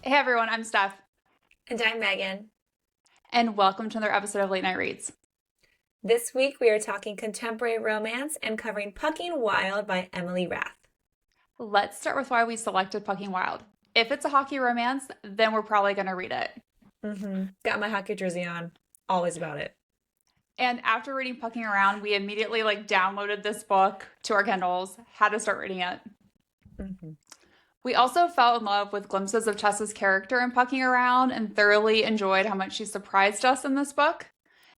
Hey everyone, I'm Steph, And I'm Megan. and welcome to another episode of Late Night Reads. This week we are talking contemporary romance and covering Pucking Wild by Emily Rath. Let's start with why we selected Pucking Wild. If it's a hockey romance, then we're probably going to read it. Got my hockey jersey on. Always about it. And after reading Pucking Around, we immediately downloaded this book to our Kindles, had to start reading it. Mm-hmm. We also fell in love with glimpses of Tess's character in Pucking Around and thoroughly enjoyed how much she surprised us in this book.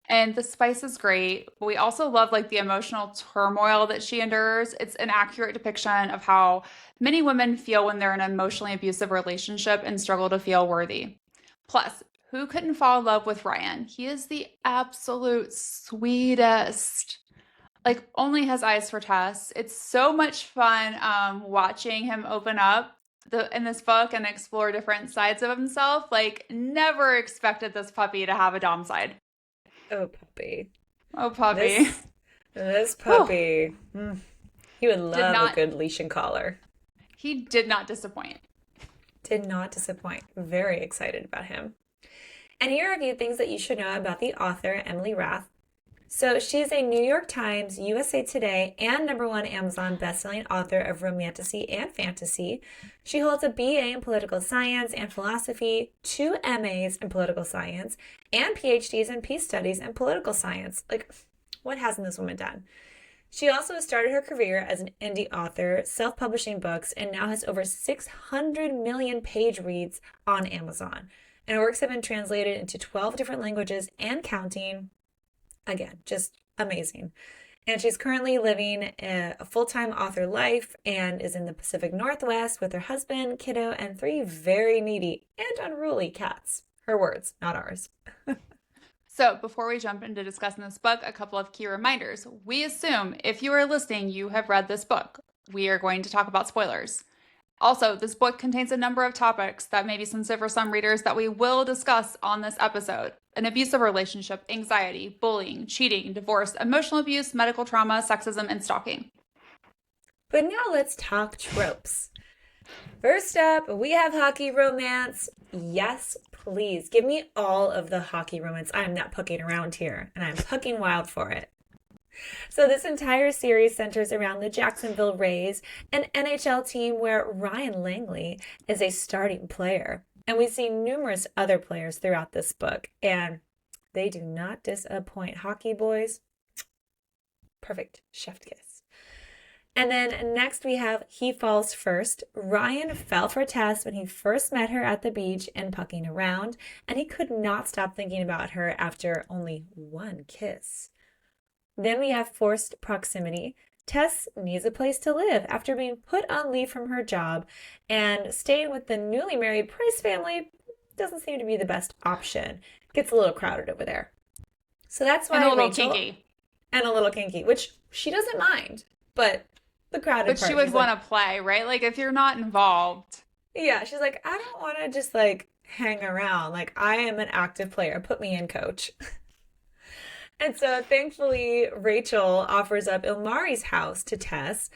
And the spice is great, but we also love the emotional turmoil that she endures. It's an accurate depiction of how many women feel when they're in an emotionally abusive relationship and struggle to feel worthy. Plus, who couldn't fall in love with Ryan? He is the absolute sweetest. Only has eyes for Tess. It's so much fun watching him open up in this book and explore different sides of himself. Never expected this puppy to have a dom side. Oh, puppy. Oh, puppy. This puppy. He would Did love a not, good leash and collar. he did not disappoint. Did not disappoint. Very excited about him. And here are a few things that you should know about the author, Emily Rath. So she's a New York Times, USA Today, and #1 Amazon bestselling author of romantasy and fantasy. She holds a BA in political science and philosophy, 2 MAs in political science, and PhDs in peace studies and political science. What hasn't this woman done? She also started her career as an indie author, self-publishing books, and now has over 600 million page reads on Amazon. And her works have been translated into 12 different languages and counting. Again, just amazing. And she's currently living a full-time author life and is in the Pacific Northwest with her husband, kiddo, and 3 very needy and unruly cats. Her words, not ours. So, before we jump into discussing this book, a couple of key reminders. We assume if you are listening, you have read this book. We are going to talk about spoilers. Also, this book contains a number of topics that may be sensitive for some readers that we will discuss on this episode. An abusive relationship, anxiety, bullying, cheating, divorce, emotional abuse, medical trauma, sexism, and stalking. But now let's talk tropes. First up, we have hockey romance. Yes, please. Give me all of the hockey romance. I'm not pucking around here, and I'm pucking wild for it. So this entire series centers around the Jacksonville Rays, an NHL team where Ryan Langley is a starting player. And we see numerous other players throughout this book, and they do not disappoint. Hockey boys, perfect chef kiss. And then next we have He Falls First. Ryan fell for Tess when he first met her at the beach and pucking around, and he could not stop thinking about her after only one kiss. Then we have Forced Proximity. Tess needs a place to live after being put on leave from her job, and staying with the newly married Price family doesn't seem to be the best option. Gets a little crowded over there. So that's why And a little Rachel, kinky. and a little kinky, which she doesn't mind, but the crowded But part, she would she's like, want to play, right? If you're not involved. yeah, she's like, I don't want to just hang around. I am an active player. Put me in, coach. And so thankfully, Rachel offers up Ilmari's house to Tess.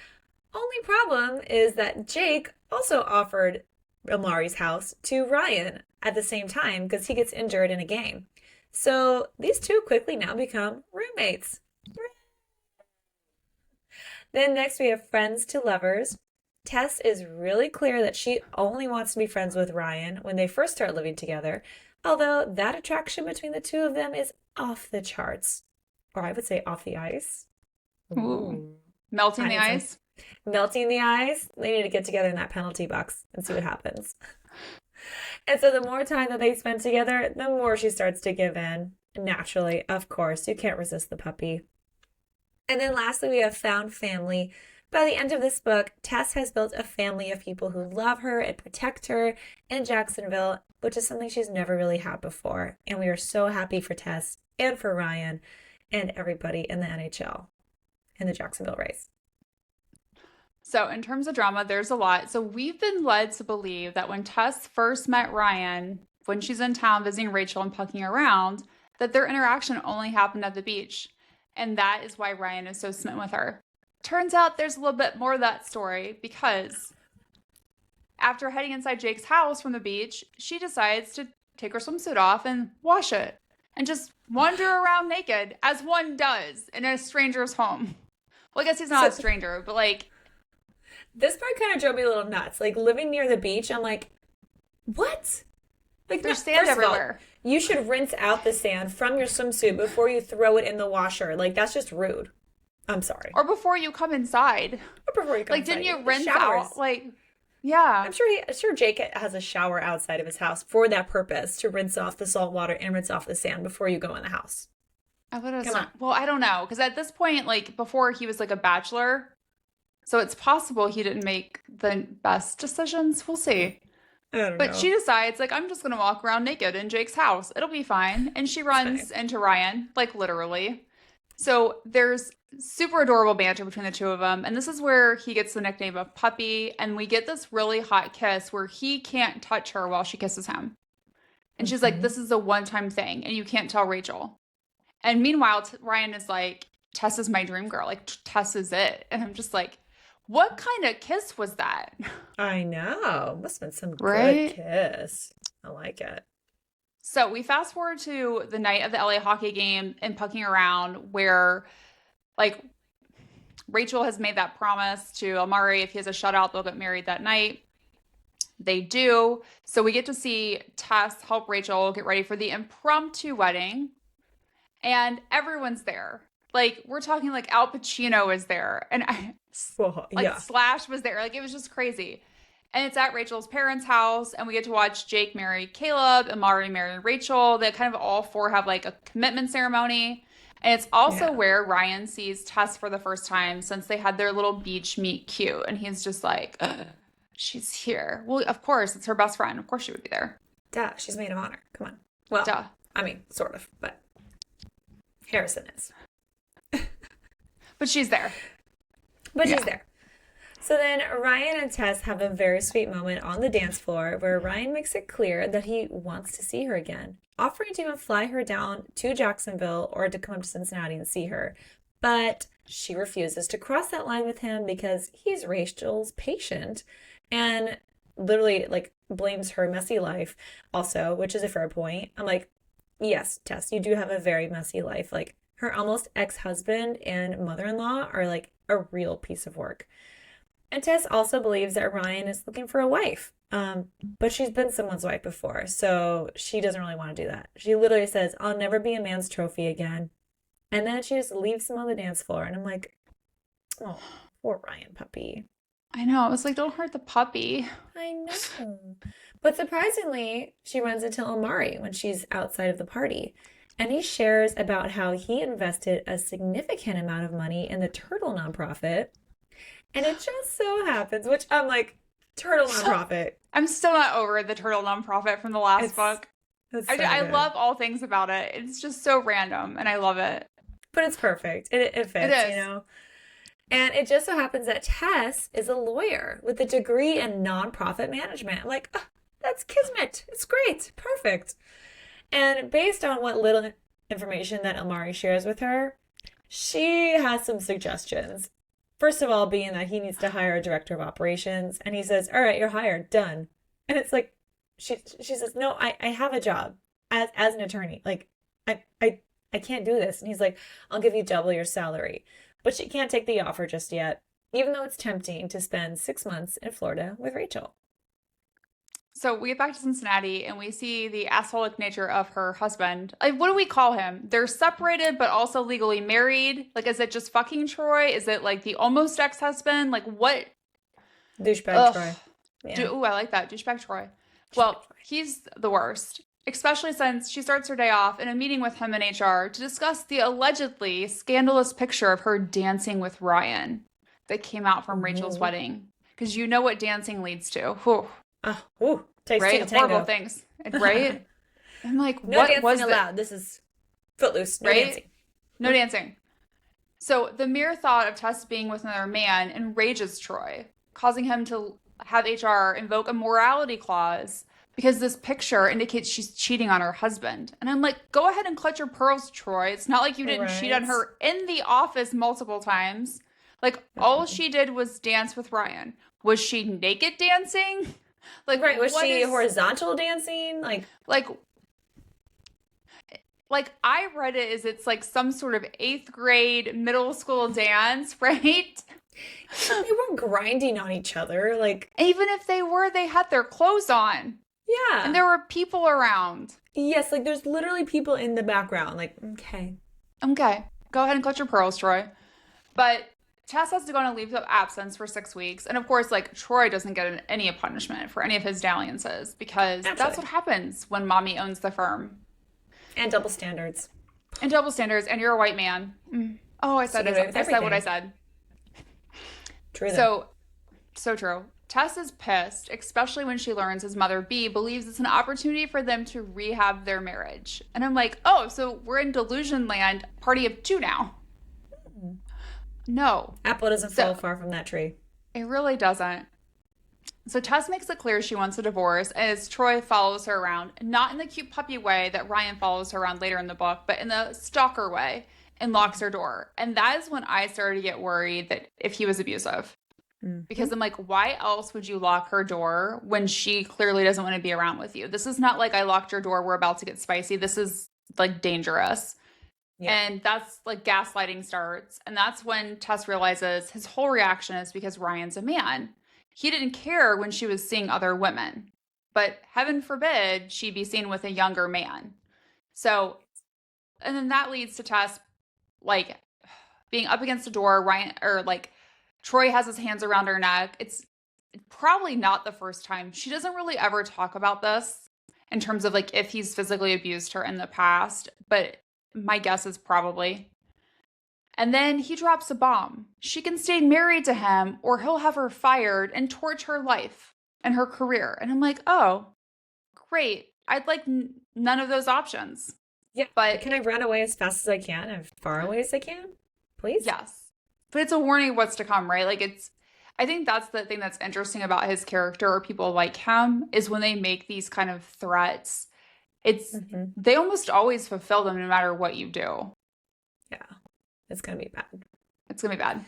Only problem is that Jake also offered Ilmari's house to Ryan at the same time because he gets injured in a game. So these two quickly now become roommates. Then next we have Friends to Lovers. Tess is really clear that she only wants to be friends with Ryan when they first start living together, although that attraction between the two of them is off the charts. Or I would say off the ice. Ooh. Melting the ice. Melting the ice. They need to get together in that penalty box and see what happens. And so the more time that they spend together, the more she starts to give in. Naturally, of course, you can't resist the puppy. And then lastly, we have Found Family. By the end of this book, Tess has built a family of people who love her and protect her in Jacksonville, which is something she's never really had before. And we are so happy for Tess and for Ryan and everybody in the NHL and the Jacksonville Rays. So, in terms of drama, there's a lot. So, we've been led to believe that when Tess first met Ryan, when she's in town visiting Rachel and pucking around, that their interaction only happened at the beach. And that is why Ryan is so smitten with her. Turns out there's a little bit more of that story because after heading inside Jake's house from the beach, she decides to take her swimsuit off and wash it and just wander around naked, as one does in a stranger's home. Well, I guess he's not a stranger, but like... This part kind of drove me a little nuts. Like, living near the beach, I'm like, what? Like, there's sand everywhere. You should rinse out the sand from your swimsuit before you throw it in the washer. Like, that's just rude. I'm sorry. Or before you come inside. Or before you come inside. Like, didn't you rinse out? Like, yeah. I'm sure Jake has a shower outside of his house for that purpose, to rinse off the salt water and rinse off the sand before you go in the house. Come on. Well, I don't know. Because at this point, like, before he was like a bachelor. So it's possible he didn't make the best decisions. We'll see. But she decides, like, I'm just going to walk around naked in Jake's house. It'll be fine. And she runs into Ryan, like, literally. So there's super adorable banter between the two of them. And this is where he gets the nickname of Puppy. And we get this really hot kiss where he can't touch her while she kisses him. And she's like, this is a one-time thing. And you can't tell Rachel. And meanwhile, Ryan is like, Tess is my dream girl. Like, Tess is it. And I'm just like, what kind of kiss was that? I know. Must have been some good kiss. I like it. So we fast forward to the night of the LA hockey game and Pucking Around, where, like, Rachel has made that promise to Ilmari. If he has a shutout, they'll get married that night. They do. So we get to see Tess help Rachel get ready for the impromptu wedding. And everyone's there. Like, we're talking like Al Pacino is there. And Slash was there. Like, it was just crazy. And it's at Rachel's parents' house. And we get to watch Jake marry Caleb and Mari marry Rachel. They kind of all four have like a commitment ceremony. And it's also where Ryan sees Tess for the first time since they had their little beach meet cute. And he's just like, she's here. Well, of course, it's her best friend. Of course she would be there. Duh, she's maid of honor. Come on. Well, duh. I mean, sort of, but Harrison is. But she's there. She's there. So then Ryan and Tess have a very sweet moment on the dance floor where Ryan makes it clear that he wants to see her again, offering to even fly her down to Jacksonville or to come up to Cincinnati and see her. But she refuses to cross that line with him because he's Rachel's patient and literally like blames her messy life also, which is a fair point. I'm like, yes, Tess, you do have a very messy life. Like, her almost ex-husband and mother-in-law are like a real piece of work. And Tess also believes that Ryan is looking for a wife. But she's been someone's wife before, so she doesn't really want to do that. She literally says, I'll never be a man's trophy again. And then she just leaves him on the dance floor. And I'm like, oh, poor Ryan puppy. I know. I was like, don't hurt the puppy. I know. But surprisingly, she runs into Ilmari when she's outside of the party. And he shares about how he invested a significant amount of money in the Turtle nonprofit. And it just so happens, which I'm like, Turtle nonprofit. I'm still not over the Turtle nonprofit from the last book. I love all things about it. It's just so random, and I love it. But it's perfect. It fits, you know? And it just so happens that Tess is a lawyer with a degree in nonprofit management. I'm like, oh, that's kismet. It's great. Perfect. And based on what little information that Ilmari shares with her, she has some suggestions. First of all, being that he needs to hire a director of operations. And he says, all right, you're hired. Done. And it's like, she says, no, I have a job as an attorney. Like, I can't do this. And he's like, I'll give you double your salary. But she can't take the offer just yet, even though it's tempting to spend 6 months in Florida with Rachel. So we get back to Cincinnati and we see the assholic nature of her husband. Like, what do we call him? They're separated, but also legally married. Like, is it just fucking Troy? Is it like the almost ex-husband? Like, what? Douchebag Troy. Yeah. Ooh, I like that. Douchebag Troy. Well, he's the worst, especially since she starts her day off in a meeting with him in HR to discuss the allegedly scandalous picture of her dancing with Ryan that came out from Rachel's wedding. Because you know what dancing leads to. Whew. Takes right? Horrible things. Right? I'm like, no what dancing was allowed. This is footloose. No right? dancing. No dancing. So the mere thought of Tess being with another man enrages Troy, causing him to have HR invoke a morality clause because this picture indicates she's cheating on her husband. And I'm like, go ahead and clutch your pearls, Troy. It's not like you didn't cheat on her in the office multiple times. Like, all she did was dance with Ryan. Was she naked dancing? Like, Right, was what she is horizontal dancing? like I read it as it's like some sort of 8th grade middle school dance, right? They weren't grinding on each other. Even if they were, they had their clothes on and Yeah. there were people around. Yes, there's literally people in the background. Okay. Okay, go ahead and clutch your pearls, Troy. But Tess has to go on a leave of absence for 6 weeks. And of course, like, Troy doesn't get any punishment for any of his dalliances because that's what Naturally. happens when mommy owns the firm. And double standards. And double standards, and you're a white man. Oh, I said So it. get away with I said what I everything. said. True though. So true. Tess is pissed, especially when she learns his mother, B, believes it's an opportunity for them to rehab their marriage. And I'm like, oh, so we're in delusion land, party of 2 now. No, Apple doesn't fall far from that tree. it really doesn't. So Tess makes it clear she wants a divorce as Troy follows her around, not in the cute puppy way that Ryan follows her around later in the book, but in the stalker way, and locks her door. And that is when I started to get worried that if he was abusive. Because I'm like, why else would you lock her door when she clearly doesn't want to be around with you? This is not like I locked your door, we're about to get spicy. This is like dangerous. Yeah. And that's like gaslighting starts. And that's when Tess realizes his whole reaction is because Ryan's a man. He didn't care when she was seeing other women, but heaven forbid she be seen with a younger man. So, and then that leads to Tess like being up against the door. Ryan, or like, Troy has his hands around her neck. It's probably not the first time. She doesn't really ever talk about this in terms of like if he's physically abused her in the past, but my guess is probably. And then he drops a bomb. She can stay married to him or he'll have her fired and torch her life and her career. And I'm like, oh, great. I'd like none of those options. Yeah. But Can I run away as fast as I can, as far away as I can? Please? yes. But it's a warning of what's to come, right? Like I think that's the thing that's interesting about his character or people like him is when they make these kind of threats, they almost always fulfill them no matter what you do. Yeah. It's going to be bad. It's going to be bad.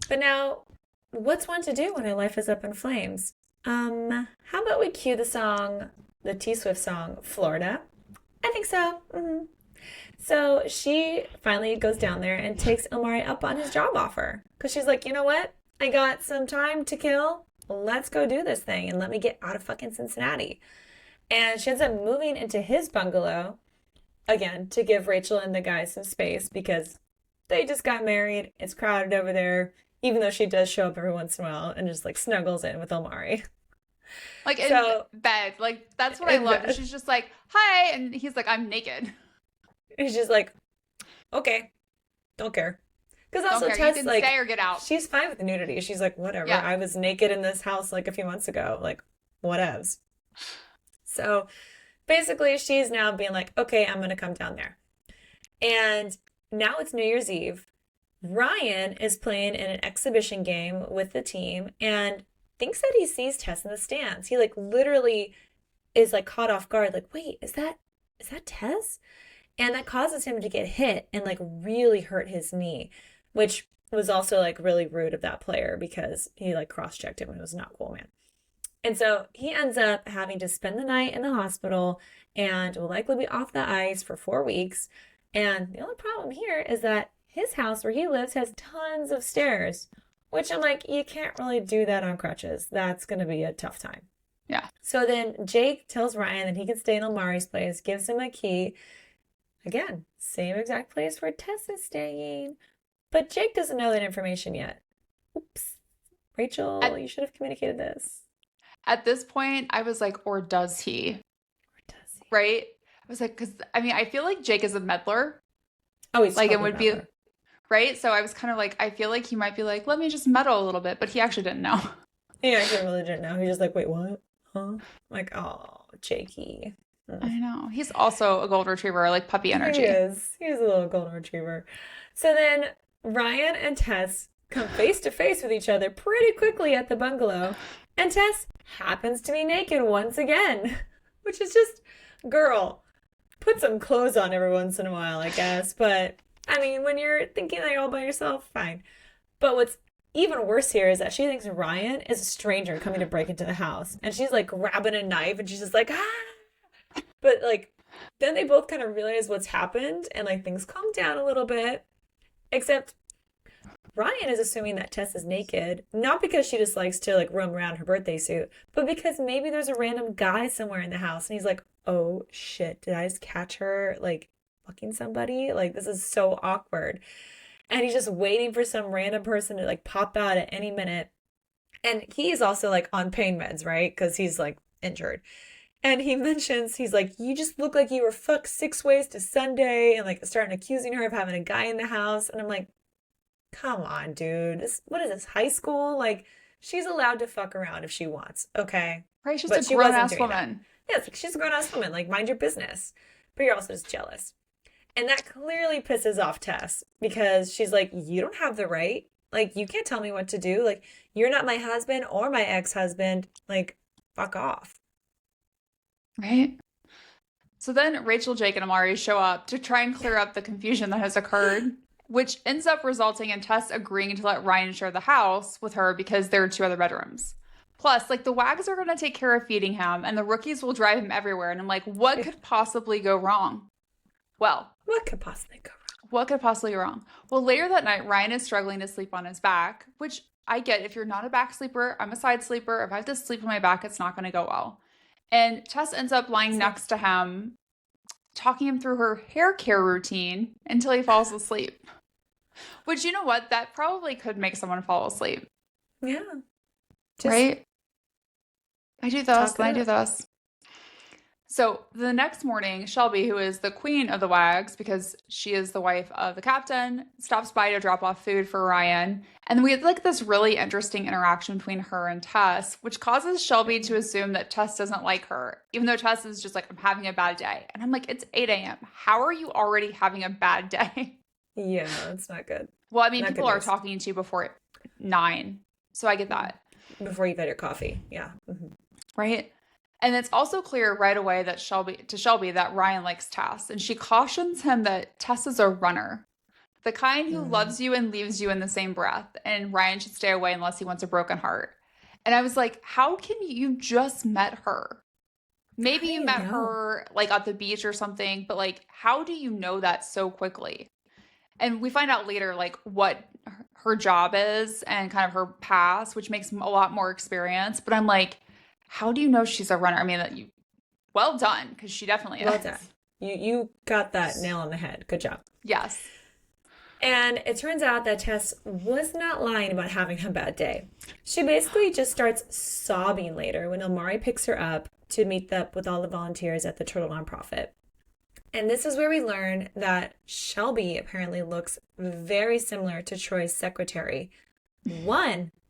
But now, what's one to do when her life is up in flames? How about we cue the song, the T-Swift song, Florida? I think so. So she finally goes down there and takes Ilmari up on his job offer. Because she's like, you know what? I got some time to kill. Let's go do this thing and let me get out of fucking Cincinnati. And she ends up moving into his bungalow, again, to give Rachel and the guys some space because they just got married. It's crowded over there, even though she does show up every once in a while and just like snuggles in with Ilmari. Like in bed. Like that's what I love. And she's just like, hi. And he's like, I'm naked. He's just like, okay, don't care. Because also Tess, you can stay or get out. She's fine with the nudity. She's like, whatever. Yeah. I was naked in this house like a few months ago. Like, whatevs. So basically, she's now being like, okay, I'm going to come down there. And now it's New Year's Eve. Ryan is playing in an exhibition game with the team and thinks that he sees Tess in the stands. He like literally is like caught off guard. Like, wait, is that Tess? And that causes him to get hit and like really hurt his knee, which was also like really rude of that player because he like cross-checked him and it was not cool, man. And so he ends up having to spend the night in the hospital and will likely be off the ice for 4 weeks. And the only problem here is that his house where he lives has tons of stairs, which I'm like, you can't really do that on crutches. That's going to be a tough time. Yeah. So then Jake tells Ryan that he can stay in Ilmari's place, gives him a key. Again, same exact place where Tess is staying. But Jake doesn't know that information yet. Oops. Rachel, you should have communicated this. At this point, I was like, or does he? Right? I was like, because, I mean, I feel like Jake is a meddler. Oh, he's like, totally it would be, right? So I was kind of like, I feel like he might be like, let me just meddle a little bit. But he actually didn't know. Yeah, he really didn't know. He's just like, wait, what? Huh? Like, oh, Jakey. I know. He's also a golden retriever, like puppy energy. He is. He's a little golden retriever. So then Ryan and Tess come face to face with each other pretty quickly at the bungalow. And Tess happens to be naked once again, which is just, girl, put some clothes on every once in a while, I guess. But, I mean, when you're thinking that you're all by yourself, fine. But what's even worse here is that she thinks Ryan is a stranger coming to break into the house. And she's like grabbing a knife and she's just like, ah. But like, then they both kind of realize what's happened and like things calm down a little bit. Except Ryan is assuming that Tess is naked, not because she just likes to like roam around her birthday suit, but because maybe there's a random guy somewhere in the house and he's like, oh shit, did I just catch her like fucking somebody? Like, this is so awkward. And he's just waiting for some random person to like pop out at any minute. And he's also like on pain meds, right? Because he's like injured. And he mentions, he's like, you just look like you were fucked 6 ways to Sunday, and like starting accusing her of having a guy in the house. And I'm like, come on, dude. What is this, high school? Like, she's allowed to fuck around if she wants, okay? Right? She's a grown-ass woman. Yeah, she's a grown-ass woman. Like, mind your business. But you're also just jealous. And that clearly pisses off Tess because she's like, you don't have the right. Like, you can't tell me what to do. Like, you're not my husband or my ex-husband. Like, fuck off. Right? So then Rachel, Jake, and Ilmari show up to try and clear up the confusion that has occurred, which ends up resulting in Tess agreeing to let Ryan share the house with her because there are 2 other bedrooms. Plus, like, the Wags are going to take care of feeding him, and the rookies will drive him everywhere. And I'm like, what could possibly go wrong? Well, what could possibly go wrong? What could possibly go wrong? Well, later that night, Ryan is struggling to sleep on his back, which I get. If you're not a back sleeper, I'm a side sleeper. If I have to sleep on my back, it's not going to go well. And Tess ends up lying next to him, talking him through her hair care routine until he falls asleep. Which, you know what? That probably could make someone fall asleep. Yeah. Right? I do this, and I do this. So the next morning, Shelby, who is the queen of the Wags, because she is the wife of the captain, stops by to drop off food for Ryan. And we had like this really interesting interaction between her and Tess, which causes Shelby to assume that Tess doesn't like her, even though Tess is just like, I'm having a bad day. And I'm like, it's 8 a.m. How are you already having a bad day? Yeah, that's not good. Well, I mean, people are talking to you before 9. So I get that. Before you've had your coffee. Yeah. Mm-hmm. Right? And it's also clear right away that Shelby that Ryan likes Tess, and she cautions him that Tess is a runner, the kind who loves you and leaves you in the same breath, and Ryan should stay away unless he wants a broken heart. And I was like, how can you just met her? Maybe you met her like at the beach or something, but like, how do you know that so quickly? And we find out later like what her job is and kind of her past, which makes a lot more experience. But I'm like, how do you know she's a runner? I mean, well done, because she definitely is. Well done. You got that nail on the head. Good job. Yes. And it turns out that Tess was not lying about having a bad day. She basically just starts sobbing later when Ilmari picks her up to meet up with all the volunteers at the Turtle nonprofit. And this is where we learn that Shelby apparently looks very similar to Troy's secretary.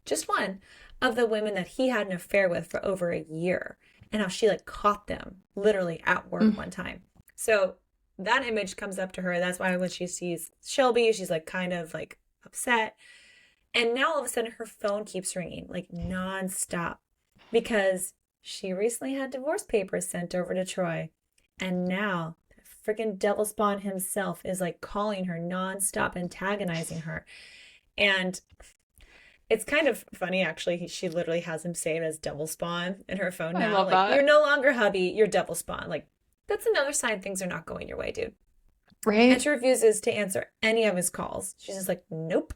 Just one of the women that he had an affair with for over a year, and how she like caught them literally at work one time. So that image comes up to her. That's why when she sees Shelby, she's like kind of like upset. And now all of a sudden her phone keeps ringing like nonstop because she recently had divorce papers sent over to Troy. And now the freaking devil spawn himself is like calling her nonstop, antagonizing her. And it's kind of funny, actually. She literally has him saved as Devil Spawn in her phone now. I love like, that. You're no longer hubby, you're Devil Spawn. Like, that's another sign things are not going your way, dude. Right? And she refuses to answer any of his calls. She's just like, nope.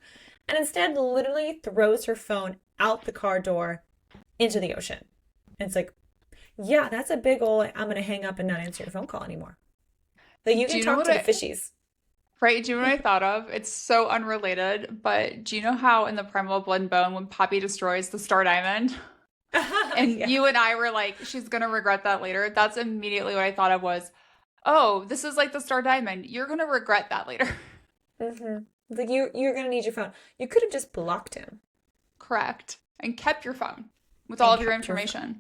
And instead literally throws her phone out the car door into the ocean. And it's like, yeah, that's a big ol' I'm going to hang up and not answer your phone call anymore. Like, you can talk to the fishies. Right? Do you know what I thought of? It's so unrelated, but do you know how in the Primal Blood and Bone, when Poppy destroys the Star Diamond, and you and I were like, she's going to regret that later? That's immediately what I thought of was, oh, this is like the Star Diamond. You're going to regret that later. Mm-hmm. Like, you're going to need your phone. You could have just blocked him. Correct. And kept your phone with all of your information.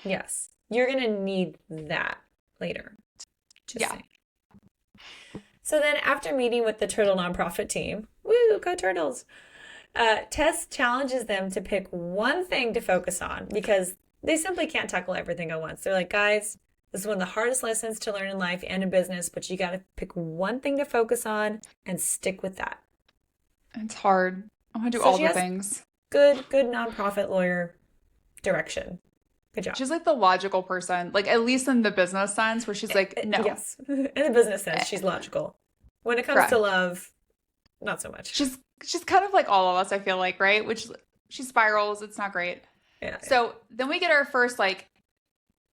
Yes. You're going to need that later. Just saying. So then after meeting with the Turtle nonprofit team, woo, go Turtles, Tess challenges them to pick one thing to focus on because they simply can't tackle everything at once. They're like, guys, this is one of the hardest lessons to learn in life and in business, but you got to pick one thing to focus on and stick with that. It's hard. I want to do So all she the has things. good nonprofit lawyer direction. Good job. She's like the logical person, like at least in the business sense, where she's like, no. Yes. In the business sense, Eh, she's logical. When it comes to correct. love, not so much. She's kind of like all of us, I feel like, right? Which she spirals. It's not great. Yeah, yeah. So then we get our first like,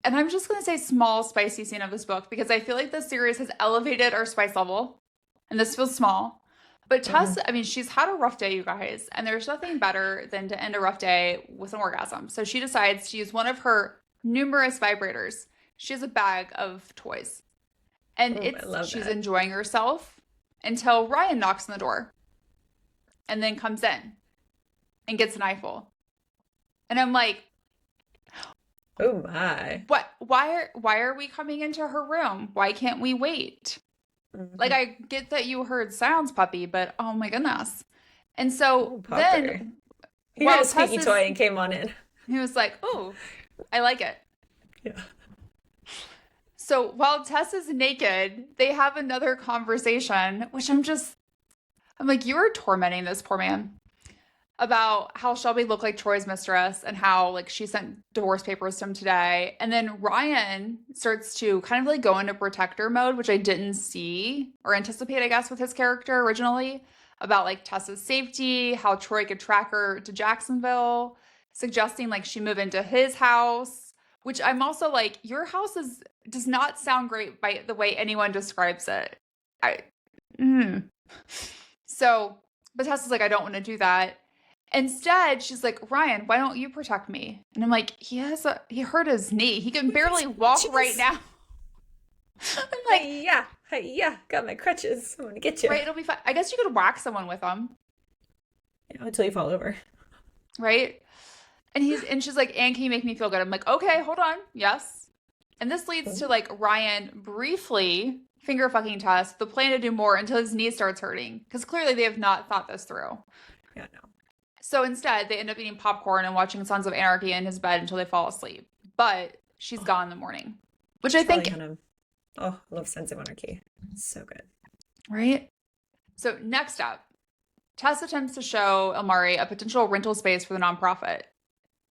and I'm just gonna say small spicy scene of this book because I feel like this series has elevated our spice level, and this feels small. But Tess, I mean, she's had a rough day, you guys, and there's nothing better than to end a rough day with an orgasm. So she decides to use one of her numerous vibrators. She has a bag of toys, and I love she's that. enjoying herself until Ryan knocks on the door, and then comes in and gets an eyeful. And I'm like, Oh my. what? Why are we coming into her room? Why can't we wait? Like, I get that you heard sounds, puppy, but oh my goodness. And so Oh, Popper. then, He while had a Tess squeaky is, toy and came on in. he was like, oh, I like it. Yeah. So while Tess is naked, they have another conversation, which I'm like, you are tormenting this poor man about how Shelby looked like Troy's mistress and how like she sent divorce papers to him today. And then Ryan starts to kind of like go into protector mode, which I didn't see or anticipate, I guess, with his character originally, about like Tessa's safety, how Troy could track her to Jacksonville, suggesting like she move into his house, which I'm also like, your house does not sound great by the way anyone describes it. I So, but Tessa's like, I don't want to do that. Instead, she's like, Ryan, why don't you protect me? And I'm like, he hurt his knee. He can barely walk right now. I'm like, yeah, got my crutches. I'm gonna get you. right, it'll be fine. I guess you could whack someone with them, Yeah, until you fall over. right? And she's like, and can you make me feel good? I'm like, okay, hold on. Yes. And this leads to like Ryan briefly finger fucking Tess, the plan to do more until his knee starts hurting. Because clearly they have not thought this through. Yeah, no. So instead, they end up eating popcorn and watching Sons of Anarchy in his bed until they fall asleep. But she's gone in the morning, which I think, I love Sons of Anarchy. So good. right? So next up, Tess attempts to show Ilmari a potential rental space for the nonprofit.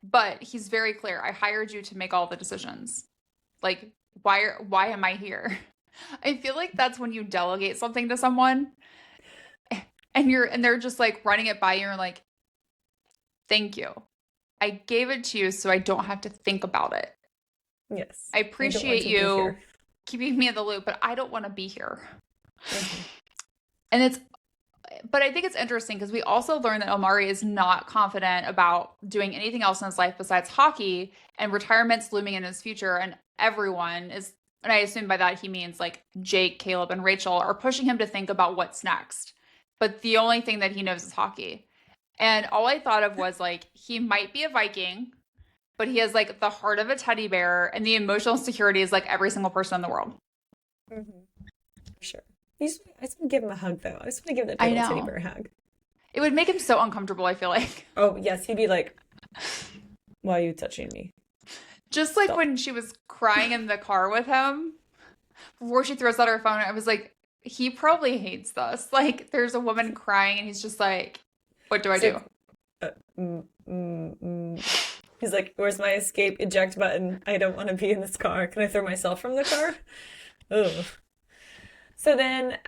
But he's very clear. I hired you to make all the decisions. Like, why am I here? I feel like that's when you delegate something to someone and they're just like running it by you and you're like, thank you. I gave it to you so I don't have to think about it. Yes. I appreciate you keeping me in the loop, but I don't want to be here. And but I think it's interesting because we also learned that Ilmari is not confident about doing anything else in his life besides hockey, and retirement's looming in his future, and everyone is, and I assume by that he means like Jake, Caleb, and Rachel are pushing him to think about what's next. But the only thing that he knows is hockey. And all I thought of was like, he might be a Viking, but he has like the heart of a teddy bear, and the emotional security is like every single person in the world. For sure. I just want to give him a hug, though. I just want to give that big old teddy bear a hug. It would make him so uncomfortable, I feel like. Oh, yes. He'd be like, why are you touching me? Just like when she was crying in the car with him, before she throws out her phone, I was like, he probably hates this. Like, there's a woman crying, and he's just like, what do I do? He's like, where's my escape eject button? I don't want to be in this car. Can I throw myself from the car? Ugh. So then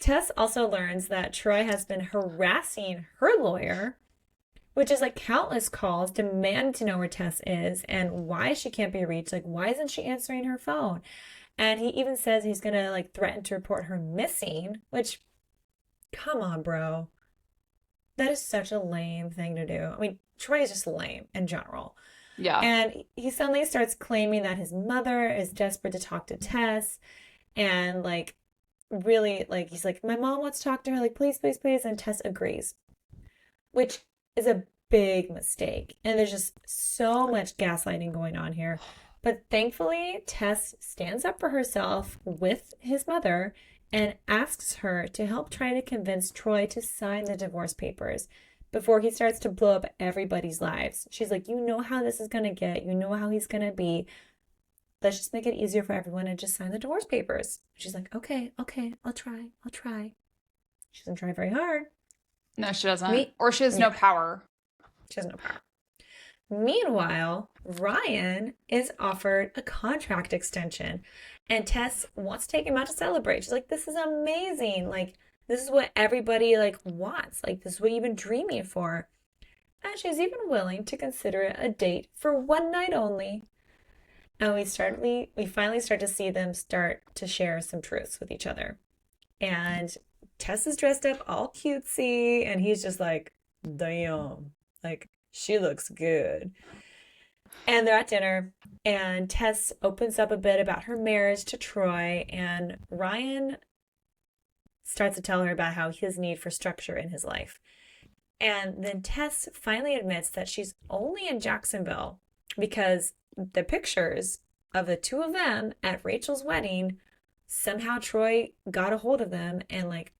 Tess also learns that Troy has been harassing her lawyer, which is like countless calls demanding to know where Tess is and why she can't be reached. Like, why isn't she answering her phone? And he even says he's going to like threaten to report her missing, which, come on, bro. That is such a lame thing to do. I mean, Troy is just lame in general. Yeah. And he suddenly starts claiming that his mother is desperate to talk to Tess. And like, really, like, he's like, my mom wants to talk to her. Like, please, please, please. And Tess agrees, which is a big mistake. And there's just so much gaslighting going on here. But thankfully, Tess stands up for herself with his mother and asks her to help try to convince Troy to sign the divorce papers before he starts to blow up everybody's lives. She's like, you know how this is going to get. You know how he's going to be. Let's just make it easier for everyone and just sign the divorce papers. She's like, okay, I'll try. She doesn't try very hard. No, she doesn't. Me, Or she has no yeah, power. she has no power. Meanwhile, Ryan is offered a contract extension, and Tess wants to take him out to celebrate. She's like, "This is amazing! Like, this is what everybody like wants. Like, this is what you've been dreaming for." And she's even willing to consider it a date for one night only. And we finally start to see them start to share some truths with each other. And Tess is dressed up all cutesy, and he's just like, "Damn, like she looks good." And they're at dinner, and Tess opens up a bit about her marriage to Troy, and Ryan starts to tell her about how his need for structure in his life. And then Tess finally admits that she's only in Jacksonville because the pictures of the two of them at Rachel's wedding, somehow Troy got a hold of them and like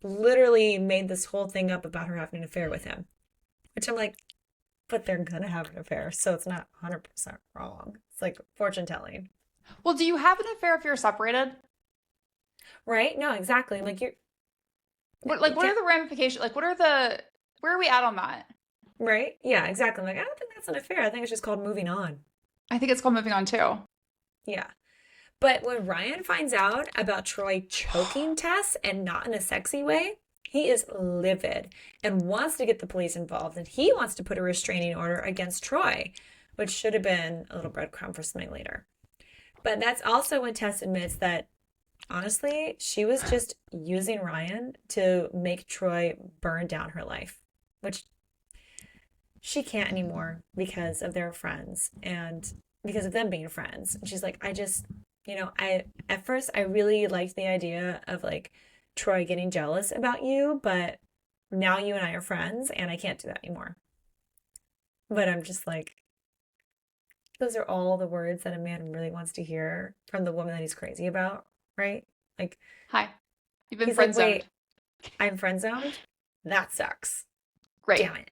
literally made this whole thing up about her having an affair with him. Which I'm like, but they're gonna have an affair, so it's not 100% wrong. It's like fortune telling. Well, do you have an affair if you're separated? Right? No, exactly. Like you're What are the ramifications? Like, where are we at on that? right? Yeah, exactly. Like, I don't think that's an affair. I think it's just called moving on. I think it's called moving on too. Yeah. But when Ryan finds out about Troy choking Tess and not in a sexy way, he is livid and wants to get the police involved. And he wants to put a restraining order against Troy, which should have been a little breadcrumb for something later. But that's also when Tess admits that, honestly, she was just using Ryan to make Troy burn down her life, which she can't anymore because of their friends and because of them being friends. And she's like, at first I really liked the idea of like Troy getting jealous about you, but now you and I are friends and I can't do that anymore. But I'm just like, those are all the words that a man really wants to hear from the woman that he's crazy about, right? Like, Hi. You've been he's friend like, zoned. wait, I'm friend zoned? That sucks. Great. Damn it.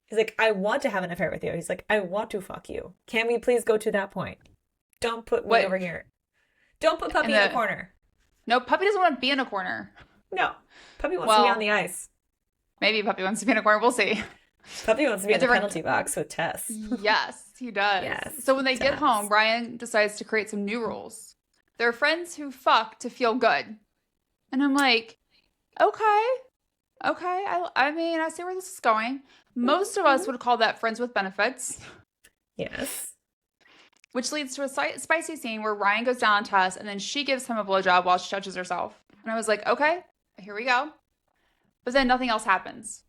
He's like, I want to have an affair with you. He's like, I want to fuck you. Can we please go to that point? Don't put me over here. Don't put Puppy in the corner. No, Puppy doesn't want to be in a corner. No. Puppy wants to be on the ice. Maybe Puppy wants to be in a corner. We'll see. Puppy wants to be in the penalty box with Tess. Yes, he does. Yes, so when they get home, Ryan decides to create some new rules. They're friends who fuck to feel good. And I'm like, okay. I mean, I see where this is going. Most of us would call that friends with benefits. Yes. Which leads to a spicy scene where Ryan goes down on Tess and then she gives him a blowjob while she touches herself. And I was like, okay, here we go. But then nothing else happens.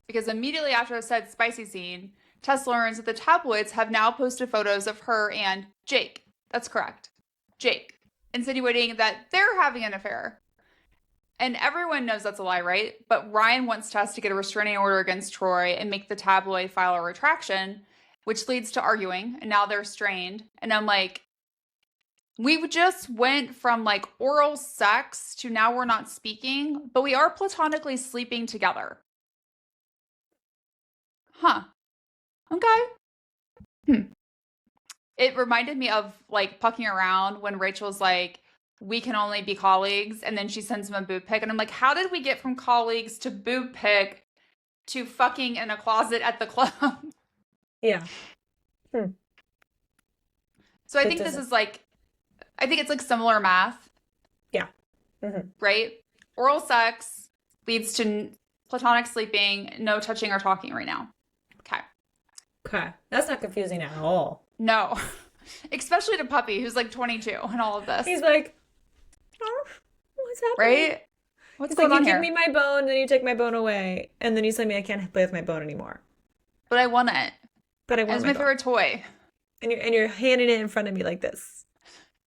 Because immediately after said spicy scene, Tess learns that the tabloids have now posted photos of her and Jake. That's correct. Jake. Insinuating that they're having an affair. And everyone knows that's a lie, right? But Ryan wants Tess to get a restraining order against Troy and make the tabloid file a retraction, which leads to arguing. And now they're strained. And I'm like, we just went from like oral sex to now we're not speaking, but we are platonically sleeping together. Huh. Okay. It reminded me of like pucking around when Rachel's like, we can only be colleagues. And then she sends him a boob pic. And I'm like, how did we get from colleagues to boob pic to fucking in a closet at the club? Yeah. So I think this is like, I think it's like similar math. Yeah. Mm-hmm. Right? Oral sex leads to platonic sleeping, no touching or talking right now. Okay. That's not confusing at all. No. Especially to Puppy, who's like 22 and all of this. He's like, oh, what's happening? Right? What's going on here? You give me my bone, then you take my bone away, and then you tell me I can't play with my bone anymore. But I want it. It's my favorite toy. And you're handing it in front of me like this.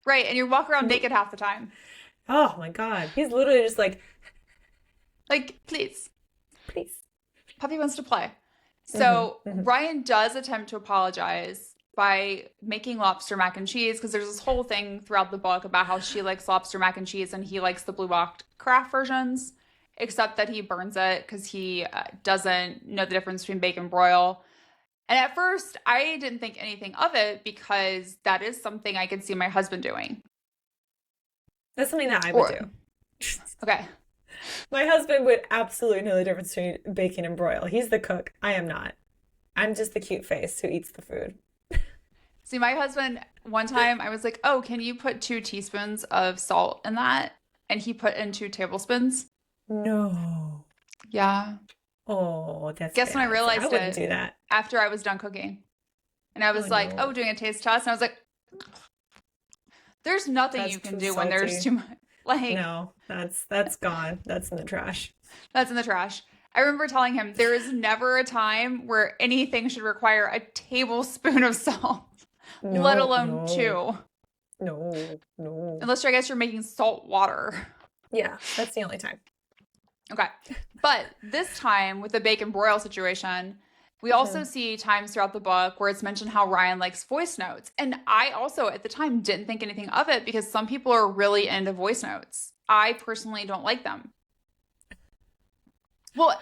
Right, and you walk around naked half the time. Oh my God. He's literally just like, please. Please. Puppy wants to play. So Ryan does attempt to apologize by making lobster mac and cheese, because there's this whole thing throughout the book about how she likes lobster mac and cheese and he likes the blue box craft versions, except that he burns it because he doesn't know the difference between bake and broil. And at first, I didn't think anything of it because that is something I could see my husband doing. That's something that I would do. Okay. My husband would absolutely know the difference between bacon and broil. He's the cook. I am not. I'm just the cute face who eats the food. See, my husband, one time I was like, oh, can you put 2 teaspoons of salt in that? And he put in 2 tablespoons. No. Yeah. Oh, that's Guess when I bad. See, I realized wouldn't it do that. after I was done cooking. And I Oh was like, oh, no. doing a taste test. And I was like, there's nothing That's you can too do when there's salty. too much. Like, No, that's gone. That's in the trash. that's in the trash. I remember telling him there is never a time where anything should require a tablespoon of salt, let No, alone no, 2. no. Unless I guess you're making salt water. Yeah, that's the only time. Okay. But this time with the bacon broil situation, we also see times throughout the book where it's mentioned how Ryan likes voice notes. And I also at the time didn't think anything of it because some people are really into voice notes. I personally don't like them. Well,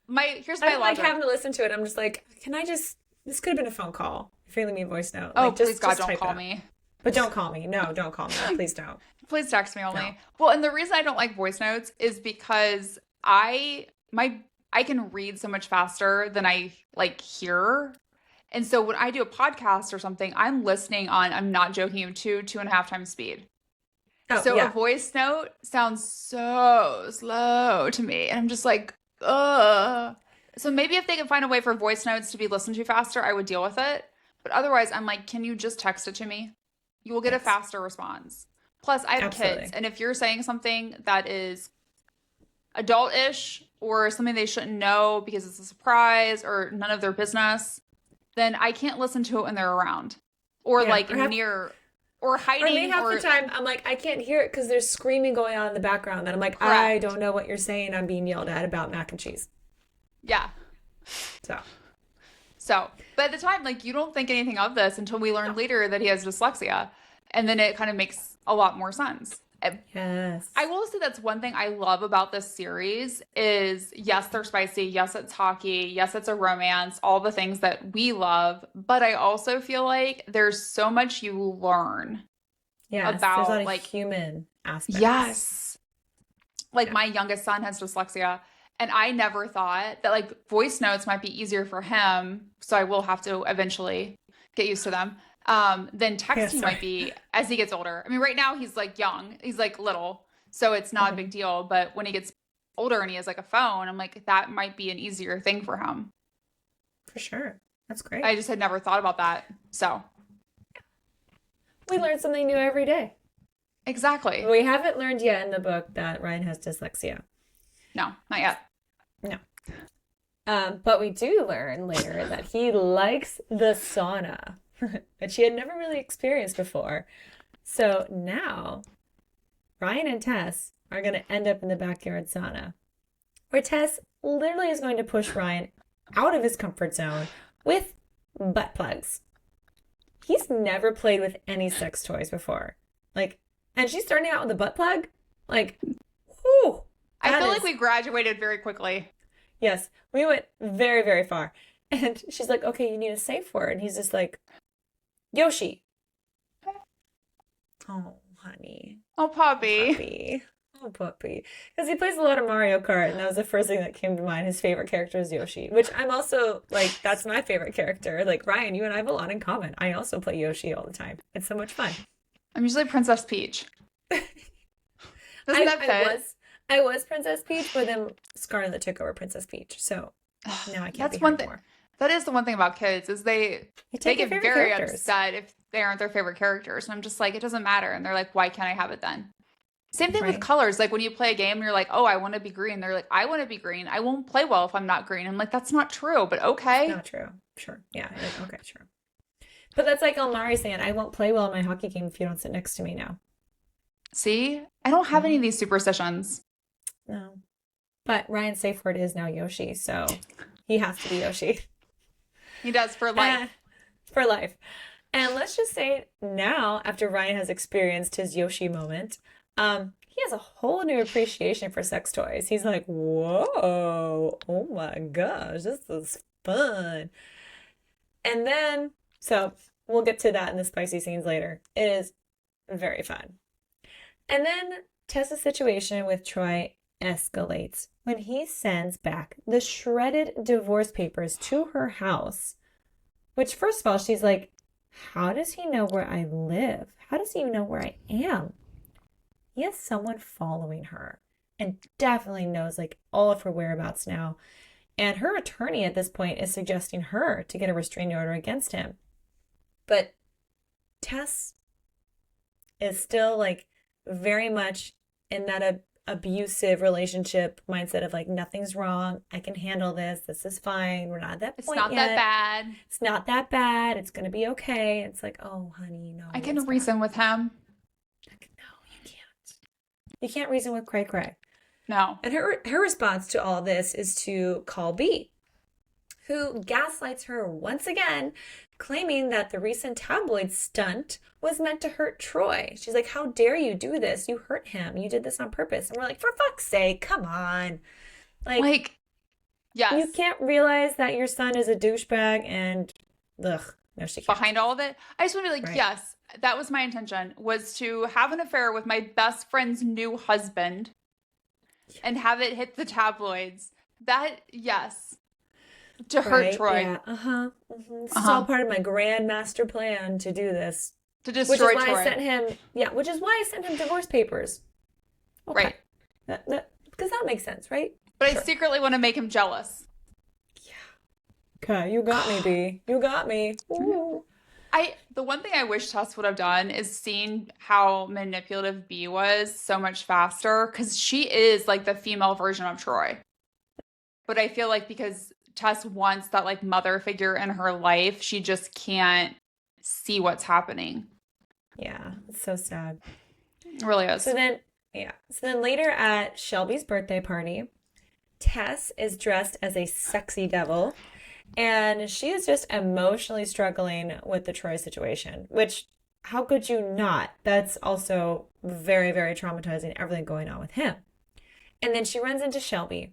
here's I my don't like logic. having to listen to it. I'm just like, this could have been a phone call. If you're leaving me a voice note. Oh, Like, please God, don't type call it up. me. But don't call me. No, don't call me. Please don't. Please text me only. No. Well, and the reason I don't like voice notes is because I can read so much faster than I like hear. And so when I do a podcast or something, I'm listening on, I'm not joking you, 2.5 times speed. Oh, So yeah. a voice note sounds so slow to me. And I'm just like, ugh. So maybe if they could find a way for voice notes to be listened to faster, I would deal with it. But otherwise, I'm like, can you just text it to me? You will get a Yes. faster response. Plus, I have Absolutely. kids. And if you're saying something that is adult-ish or something they shouldn't know because it's a surprise or none of their business, then I can't listen to it when they're around. Or Yeah, like or near or Or hiding maybe half the time I'm like, I can't hear it because there's screaming going on in the background. And I'm like, I Correct. don't know what you're saying. I'm being yelled at about mac and cheese. Yeah. So, But at the time, like, you don't think anything of this until we learned later that he has dyslexia. And then it kind of makes a lot more sense. yes. I will say that's one thing I love about this series is yes, they're spicy. Yes, it's hockey. Yes, it's a romance, all the things that we love. But I also feel like there's so much you learn Yes, there's a about lot of like, human aspects. yes, like Yeah. my youngest son has dyslexia. And I never thought that like voice notes might be easier for him. So I will have to eventually get used to them. Then texting might be as he gets older. I mean, right now he's like young, he's like little, so it's not a big deal. But when he gets older and he has like a phone, I'm like, that might be an easier thing for him. For sure. That's great. I just had never thought about that. So We learn something new every day. exactly. We haven't learned yet in the book that Ryan has dyslexia. No, not yet. No. But we do learn later that he likes the sauna, which he had never really experienced before. So now, Ryan and Tess are going to end up in the backyard sauna, where Tess literally is going to push Ryan out of his comfort zone with butt plugs. He's never played with any sex toys before. Like, and she's starting out with a butt plug? Like, whew. I feel like we graduated very quickly. Yes, we went very, very far. And she's like, okay, you need a safe word. And he's just like, Yoshi. Oh, honey. Oh, puppy. Puppy. Oh, puppy. Because he plays a lot of Mario Kart, and that was the first thing that came to mind. His favorite character is Yoshi, which I'm also, like, that's my favorite character. Like, Ryan, you and I have a lot in common. I also play Yoshi all the time. It's so much fun. I'm usually Princess Peach. Doesn't that fit? I was Princess Peach, but then Scarlet took over Princess Peach. So now I can't That's be one her thing. anymore. That is the one thing about kids is they take get your favorite very characters. upset if they aren't their favorite characters. And I'm just like, it doesn't matter. And they're like, why can't I have it then? Same thing with Right. colors. Like when you play a game and you're like, oh, I want to be green. They're like, I want to be green. I won't play well if I'm not green. I'm like, that's not true, but okay. Not true. Sure. Yeah. Okay, sure. But that's like Ilmari saying, I won't play well in my hockey game if you don't sit next to me now. See, I don't have any of these superstitions. No. But Ryan's safe word is now Yoshi, so he has to be Yoshi. He does for life. For life. And let's just say now, after Ryan has experienced his Yoshi moment, he has a whole new appreciation for sex toys. He's like, whoa, oh my gosh, this is fun. And then, so we'll get to that in the spicy scenes later. It is very fun. And then Tessa's situation with Troy escalates when he sends back the shredded divorce papers to her house, which, first of all, she's like, how does he know where I live? How does he even know where I am? He has someone following her and definitely knows like all of her whereabouts now. And her attorney at this point is suggesting her to get a restraining order against him. But Tess is still like very much in that abusive relationship mindset of like, nothing's wrong. I can handle this. This is fine. We're not at that point It's not yet. that bad. It's not that bad. It's going to be okay. It's like, oh, honey, no. I can reason with him. No, you can't. You can't reason with Cray Cray. No. And her response to all this is to call B, who gaslights her once again, claiming that the recent tabloid stunt was meant to hurt Troy. She's like, how dare you do this? You hurt him. You did this on purpose. And we're like, for fuck's sake, come on. Like yes. You can't realize that your son is a douchebag and, ugh, no, she can't. Behind all of it, I just want to be like, Right. yes, that was my intention, was to have an affair with my best friend's new husband and have it hit the tabloids. That, yes. To hurt Troy. Yeah. This is all part of my grand master plan to do this. To destroy Troy. Which is why I sent him divorce papers. Okay. Right. Because that makes sense, right? But Sure. I secretly want to make him jealous. Yeah. Okay, you got me, B. You got me. Ooh. The one thing I wish Tess would have done is seen how manipulative B was so much faster, because she is like the female version of Troy. But I feel like because Tess wants that like mother figure in her life, she just can't see what's happening. Yeah, it's so sad. It really is. So then later at Shelby's birthday party, Tess is dressed as a sexy devil, and she is just emotionally struggling with the Troy situation, which, how could you not? That's also very, very traumatizing, everything going on with him. And then she runs into Shelby.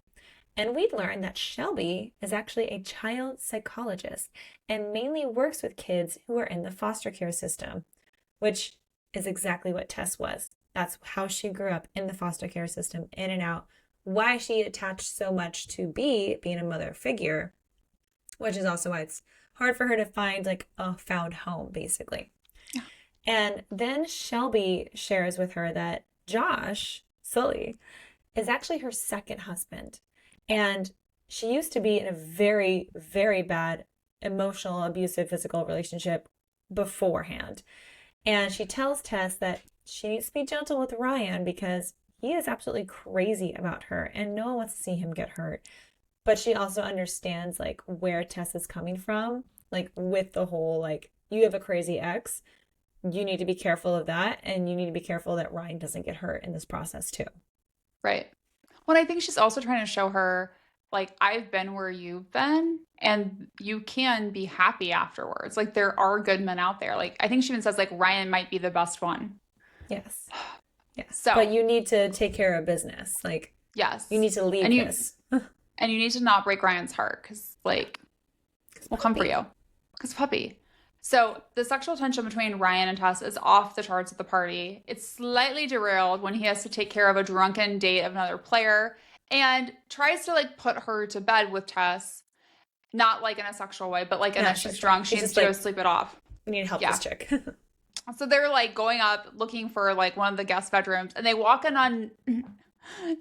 And we'd learned that Shelby is actually a child psychologist and mainly works with kids who are in the foster care system, which is exactly what Tess was. That's how she grew up, in the foster care system, in and out. Why she attached so much to B, being a mother figure, which is also why it's hard for her to find like a found home, basically. Yeah. And then Shelby shares with her that Josh, Sully, is actually her second husband. And she used to be in a very, very bad emotional, abusive, physical relationship beforehand. And she tells Tess that she needs to be gentle with Ryan because he is absolutely crazy about her and no one wants to see him get hurt. But she also understands like where Tess is coming from, like with the whole like, you have a crazy ex, you need to be careful of that, and you need to be careful that Ryan doesn't get hurt in this process too. Right. Well, I think she's also trying to show her, like, I've been where you've been, and you can be happy afterwards. Like, there are good men out there. Like, I think she even says, like, Ryan might be the best one. Yes. Yes. So, but you need to take care of business. Like, yes. You need to leave this. And you need to not break Ryan's heart because, like, we'll come for you. Because puppy. So the sexual tension between Ryan and Tess is off the charts at the party. It's slightly derailed when he has to take care of a drunken date of another player and tries to like put her to bed with Tess. Not like in a sexual way, but like in a she's drunk. She needs to go sleep it off. We need to help this chick. So they're like going up looking for like one of the guest bedrooms, and they walk in on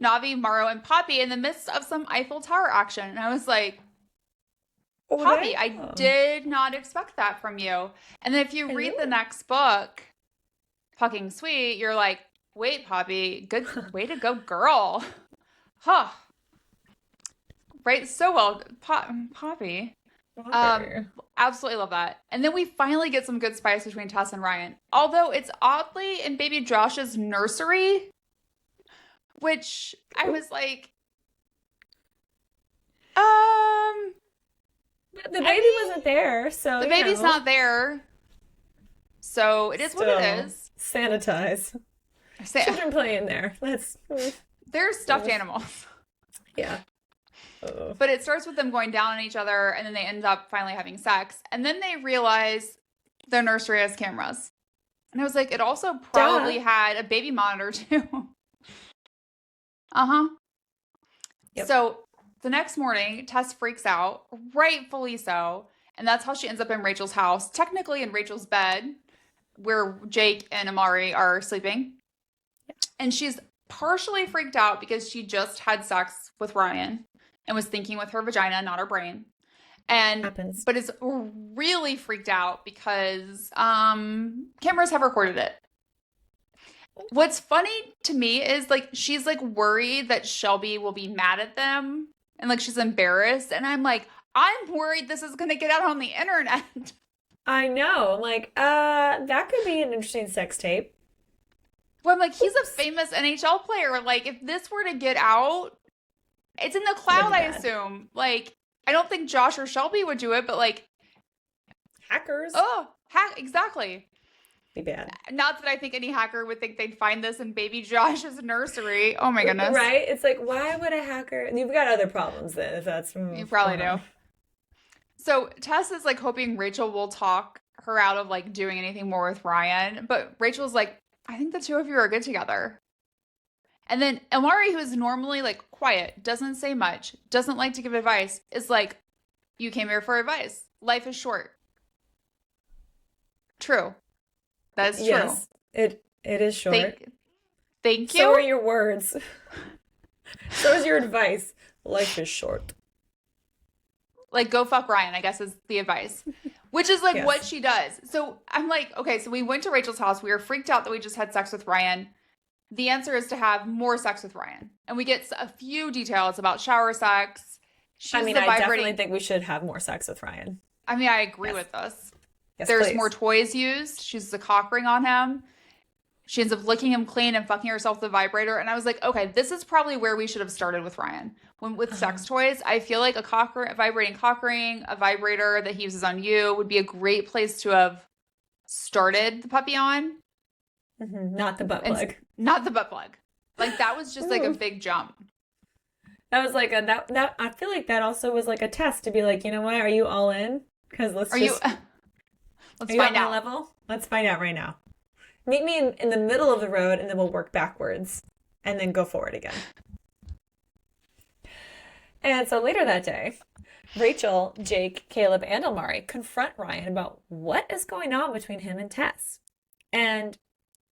Navi, Morrow, and Poppy in the midst of some Eiffel Tower action. And I was like, Poppy, I did not expect that from you. And then if you read the next book, Fucking Sweet, you're like, wait, Poppy, good way to go, girl. Huh. Right? So well, Poppy. Absolutely love that. And then we finally get some good spice between Tess and Ryan. Although it's oddly in baby Josh's nursery, which I was like, the baby wasn't there, so the baby's not there. So it is what it is. Sanitize. Children play in there. They're stuffed animals. Yeah. But it starts with them going down on each other, and then they end up finally having sex. And then they realize their nursery has cameras. And I was like, it also probably had a baby monitor too. Uh-huh. Yep. So the next morning, Tess freaks out, rightfully so. And that's how she ends up in Rachel's house, technically in Rachel's bed, where Jake and Ilmari are sleeping. And she's partially freaked out because she just had sex with Ryan and was thinking with her vagina, not her brain. And Happens. but is really freaked out because cameras have recorded it. What's funny to me is like she's like worried that Shelby will be mad at them and like she's embarrassed. And I'm like, I'm worried this is gonna get out on the internet. I know. I'm like, that could be an interesting sex tape. Well, I'm like, he's a famous NHL player. Like, if this were to get out, it's in the cloud, I assume. Like, I don't think Josh or Shelby would do it, but like hackers. Oh, exactly. Be bad. Not that I think any hacker would think they'd find this in baby Josh's nursery. Oh my goodness. Right? It's like, why would a hacker? You've got other problems then, if that's. You probably do. So Tess is like hoping Rachel will talk her out of like doing anything more with Ryan. But Rachel's like, I think the two of you are good together. And then Ilmari, who is normally like quiet, doesn't say much, doesn't like to give advice, is like, you came here for advice. Life is short. True. That is true. Yes, it is short. Thank you. So are your words. So is your advice. Life is short. Like, go fuck Ryan, I guess is the advice. Which is like what she does. So I'm like, okay, so we went to Rachel's house. We were freaked out that we just had sex with Ryan. The answer is to have more sex with Ryan. And we get a few details about shower sex. I definitely think we should have more sex with Ryan. I mean, I agree with this. Yes, There's please. more toys used. She uses a cock ring on him. She ends up licking him clean and fucking herself with the vibrator. And I was like, okay, this is probably where we should have started with Ryan. With sex toys, I feel like a vibrating cock ring, a vibrator that he uses on you would be a great place to have started the puppy on. Mm-hmm. Not the butt plug. Not the butt plug. Like, that was just like a big jump. That was like that I feel like that also was like a test to be like, you know what, are you all in? Because let's find out. Level? Let's find out right now. Meet me in the middle of the road and then we'll work backwards and then go forward again. And so later that day, Rachel, Jake, Caleb, and Ilmari confront Ryan about what is going on between him and Tess. And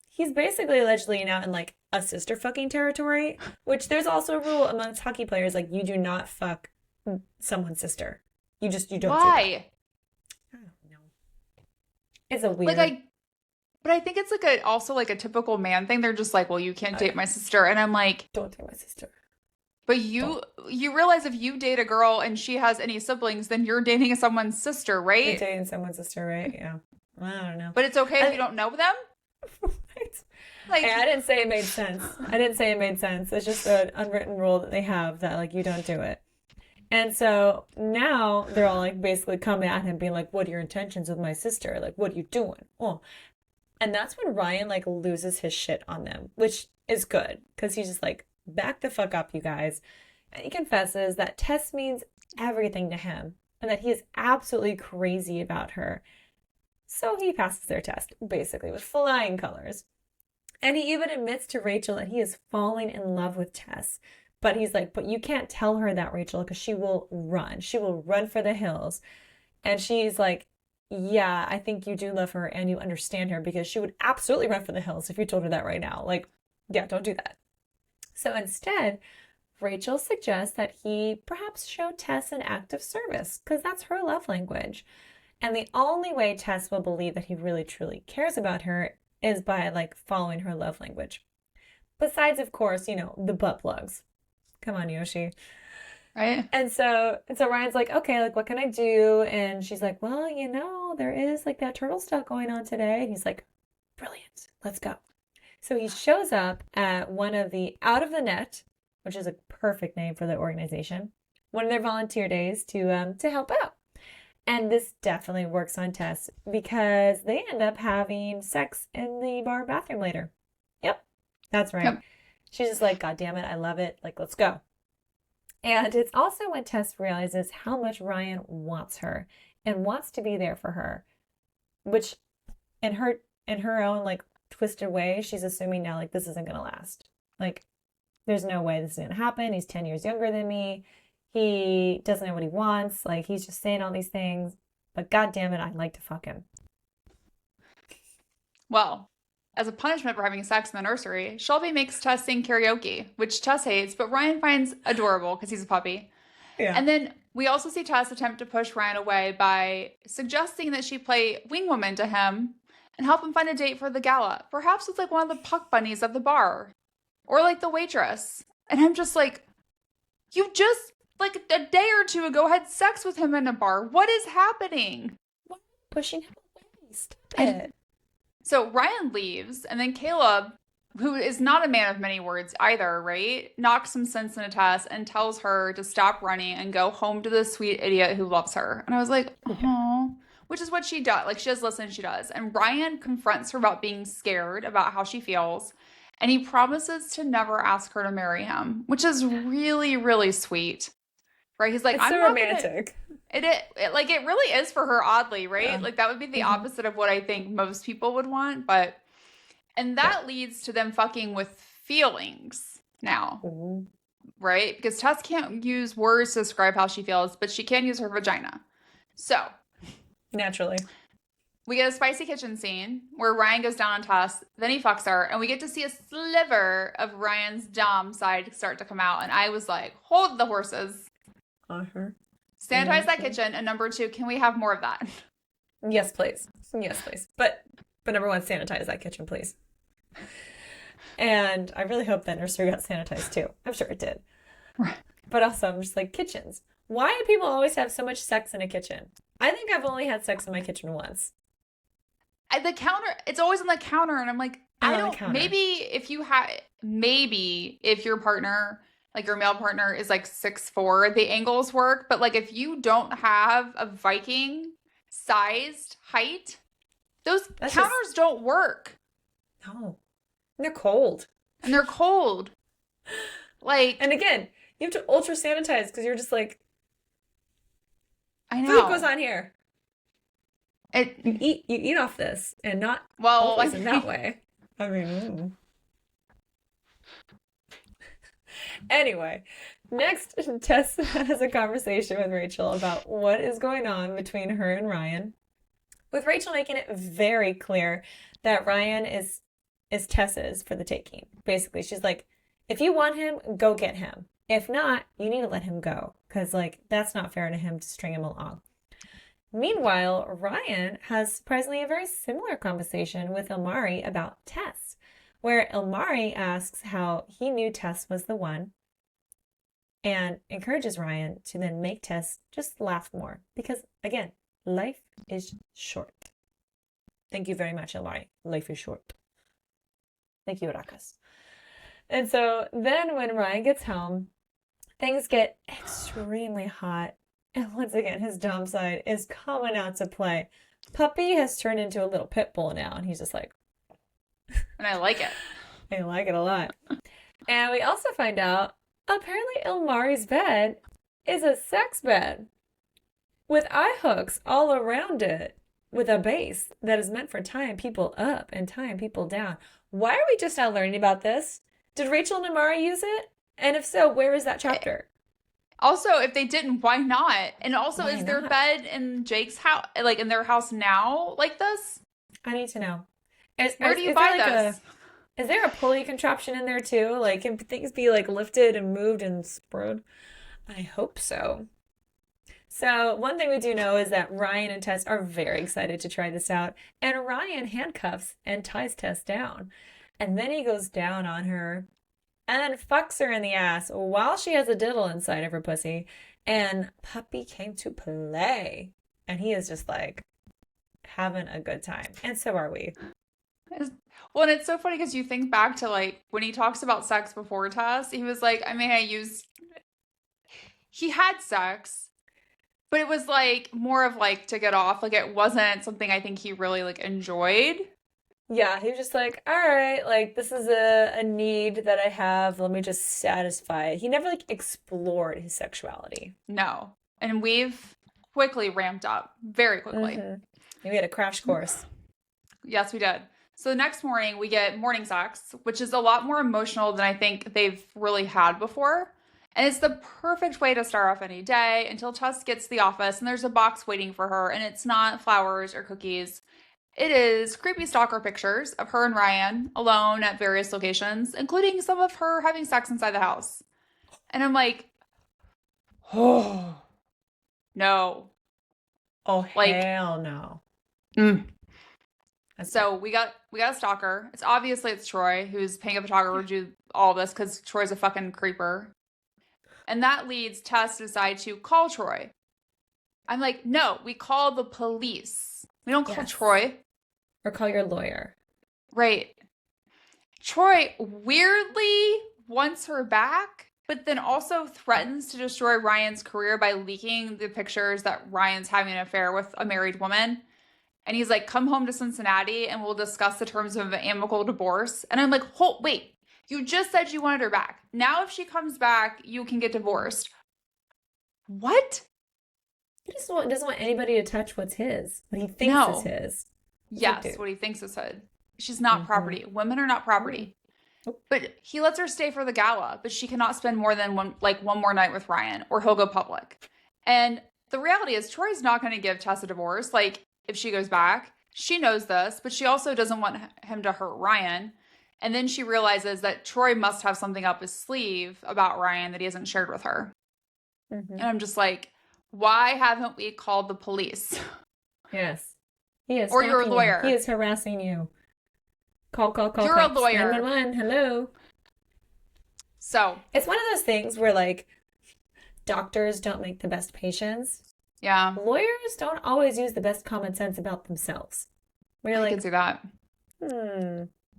he's basically allegedly now in like a sister fucking territory, which there's also a rule amongst hockey players, like you do not fuck someone's sister. You don't do that. Why? I don't know. It's a weird. But I think it's like also like a typical man thing. They're just like, well, you can't date my sister. And I'm like, don't date my sister. But you realize if you date a girl and she has any siblings, then you're dating someone's sister, right? You're dating someone's sister, right? Yeah. I don't know. But it's okay if you don't know them? Right. Like, I didn't say it made sense. It's just an unwritten rule that they have that like you don't do it. And so now they're all like basically coming at him being like, what are your intentions with my sister? Like, what are you doing? Oh. And that's when Ryan like loses his shit on them, which is good because he's just like, back the fuck up, you guys. And he confesses that Tess means everything to him and that he is absolutely crazy about her. So he passes their test, basically, with flying colors. And he even admits to Rachel that he is falling in love with Tess. But he's like, but you can't tell her that, Rachel, because she will run. She will run for the hills. And she's like, yeah, I think you do love her and you understand her because she would absolutely run for the hills if you told her that right now. Like, yeah, don't do that. So instead, Rachel suggests that he perhaps show Tess an act of service because that's her love language. And the only way Tess will believe that he really truly cares about her is by like following her love language. Besides, of course, the butt plugs. Come on, Yoshi. Right. And so Ryan's like, okay, like what can I do? And she's like, well, there is like that turtle stuff going on today. And he's like, brilliant, let's go. So he shows up at one of the Out of the Net, which is a perfect name for the organization, one of their volunteer days to help out. And this definitely works on Tess because they end up having sex in the bar bathroom later. Yep, that's right. Yep. She's just like, God damn it, I love it. Like, let's go. And it's also when Tess realizes how much Ryan wants her and wants to be there for her, which in her own like twisted way, she's assuming now like this isn't gonna last. Like there's no way this is going to happen. He's 10 years younger than me. He doesn't know what he wants. Like, he's just saying all these things. But God damn it, I'd like to fuck him. Well, as a punishment for having sex in the nursery, Shelby makes Tess sing karaoke, which Tess hates, but Ryan finds adorable because he's a puppy. Yeah. And then we also see Tess attempt to push Ryan away by suggesting that she play wingwoman to him and help him find a date for the gala. Perhaps with like one of the puck bunnies of the bar. Or like the waitress. And I'm just like, you just, like a day or two ago, had sex with him in a bar. What is happening? What? Pushing him away. Stop it. So Ryan leaves, and then Caleb, who is not a man of many words either, right, knocks some sense into Tess and tells her to stop running and go home to the sweet idiot who loves her. And I was like, oh, which is what she does. Like, she does listen, she does. And Ryan confronts her about being scared about how she feels. And he promises to never ask her to marry him, which is really, really sweet. Right? He's like, it's I'm so not romantic. It really is for her, oddly, right? Yeah. Like, that would be the opposite of what I think most people would want. And that leads to them fucking with feelings now. Mm-hmm. Right? Because Tess can't use words to describe how she feels, but she can use her vagina. So. Naturally. We get a spicy kitchen scene where Ryan goes down on Tess, then he fucks her, and we get to see a sliver of Ryan's dom side start to come out. And I was like, hold the horses. Sanitize that kitchen. And number 2, can we have more of that? Yes, please. Yes, please. But number 1, sanitize that kitchen, please. And I really hope that nursery got sanitized too. I'm sure it did. Right. But also, I'm just like, kitchens. Why do people always have so much sex in a kitchen? I think I've only had sex in my kitchen once. The counter, it's always on the counter, and I'm like, maybe if your partner, like your male partner, is like 6'4", the angles work, but like if you don't have a Viking sized height, those counters don't work. No. And they're cold. Like, and again, you have to ultra sanitize because you're just like, I know. Food goes on here. You eat off this and not always in that way. I mean, Anyway, next, Tess has a conversation with Rachel about what is going on between her and Ryan, with Rachel making it very clear that Ryan is Tess's for the taking. Basically, she's like, if you want him, go get him. If not, you need to let him go, because like that's not fair to him to string him along. Meanwhile, Ryan has surprisingly a very similar conversation with Ilmari about Tess, where Ilmari asks how he knew Tess was the one and encourages Ryan to then make Tess just laugh more. Because, again, life is short. Thank you very much, Ilmari. Life is short. Thank you, Rakas. And so then when Ryan gets home, things get extremely hot. And once again, his dom side is coming out to play. Puppy has turned into a little pit bull now, and he's just like... And I like it. I like it a lot. And we also find out, apparently Ilmari's bed is a sex bed with eye hooks all around it, with a base that is meant for tying people up and tying people down. Why are we just now learning about this? Did Rachel and Ilmari use it? And if so, where is that chapter? Also, if they didn't, why not? And also, is their bed in Jake's house, like in their house now, like this? I need to know. Where do you buy this? Is there a pulley contraption in there too? Like, can things be like lifted and moved and spread? I hope so. So one thing we do know is that Ryan and Tess are very excited to try this out. And Ryan handcuffs and ties Tess down. And then he goes down on her and then fucks her in the ass while she has a diddle inside of her pussy. And Puppy came to play. And he is just like having a good time. And so are we. Well, and it's so funny because you think back to like when he talks about sex before Tess, he was like, he had sex, but it was like more of like to get off. Like it wasn't something I think he really like enjoyed. Yeah, he was just like, all right, like this is a need that I have. Let me just satisfy it. He never like explored his sexuality. No. And we've quickly ramped up very quickly. Mm-hmm. We had a crash course. Yes, we did. So the next morning, we get morning sex, which is a lot more emotional than I think they've really had before. And it's the perfect way to start off any day until Tess gets to the office and there's a box waiting for her, and it's not flowers or cookies. It is creepy stalker pictures of her and Ryan alone at various locations, including some of her having sex inside the house. And I'm like, oh, no. Oh, Like, hell no. mm. So we got a stalker. It's Troy who's paying a photographer to do all this because Troy's a fucking creeper. And that leads Tess to decide to call Troy. I'm like, no, we call the police. We don't call Troy. Or call your lawyer. Right. Troy weirdly wants her back, but then also threatens to destroy Ryan's career by leaking the pictures that Ryan's having an affair with a married woman. And he's like, come home to Cincinnati and we'll discuss the terms of an amicable divorce. And I'm like, wait, you just said you wanted her back. Now if she comes back, you can get divorced. What? He doesn't want anybody to touch what's his. What he thinks is his. Yes, what he thinks is his. She's not property. Women are not property. But he lets her stay for the gala, but she cannot spend more than one more night with Ryan or he'll go public. And the reality is Troy's not going to give Tess a divorce. Like, if she goes back, she knows this, but she also doesn't want him to hurt Ryan. And then she realizes that Troy must have something up his sleeve about Ryan that he hasn't shared with her. And I'm just like, why haven't we called the police? Yes. He is. Or your lawyer. He is harassing you. Call. You're a lawyer. 911. Hello. So it's one of those things where like doctors don't make the best patients. Yeah. Lawyers don't always use the best common sense about themselves. I can see that.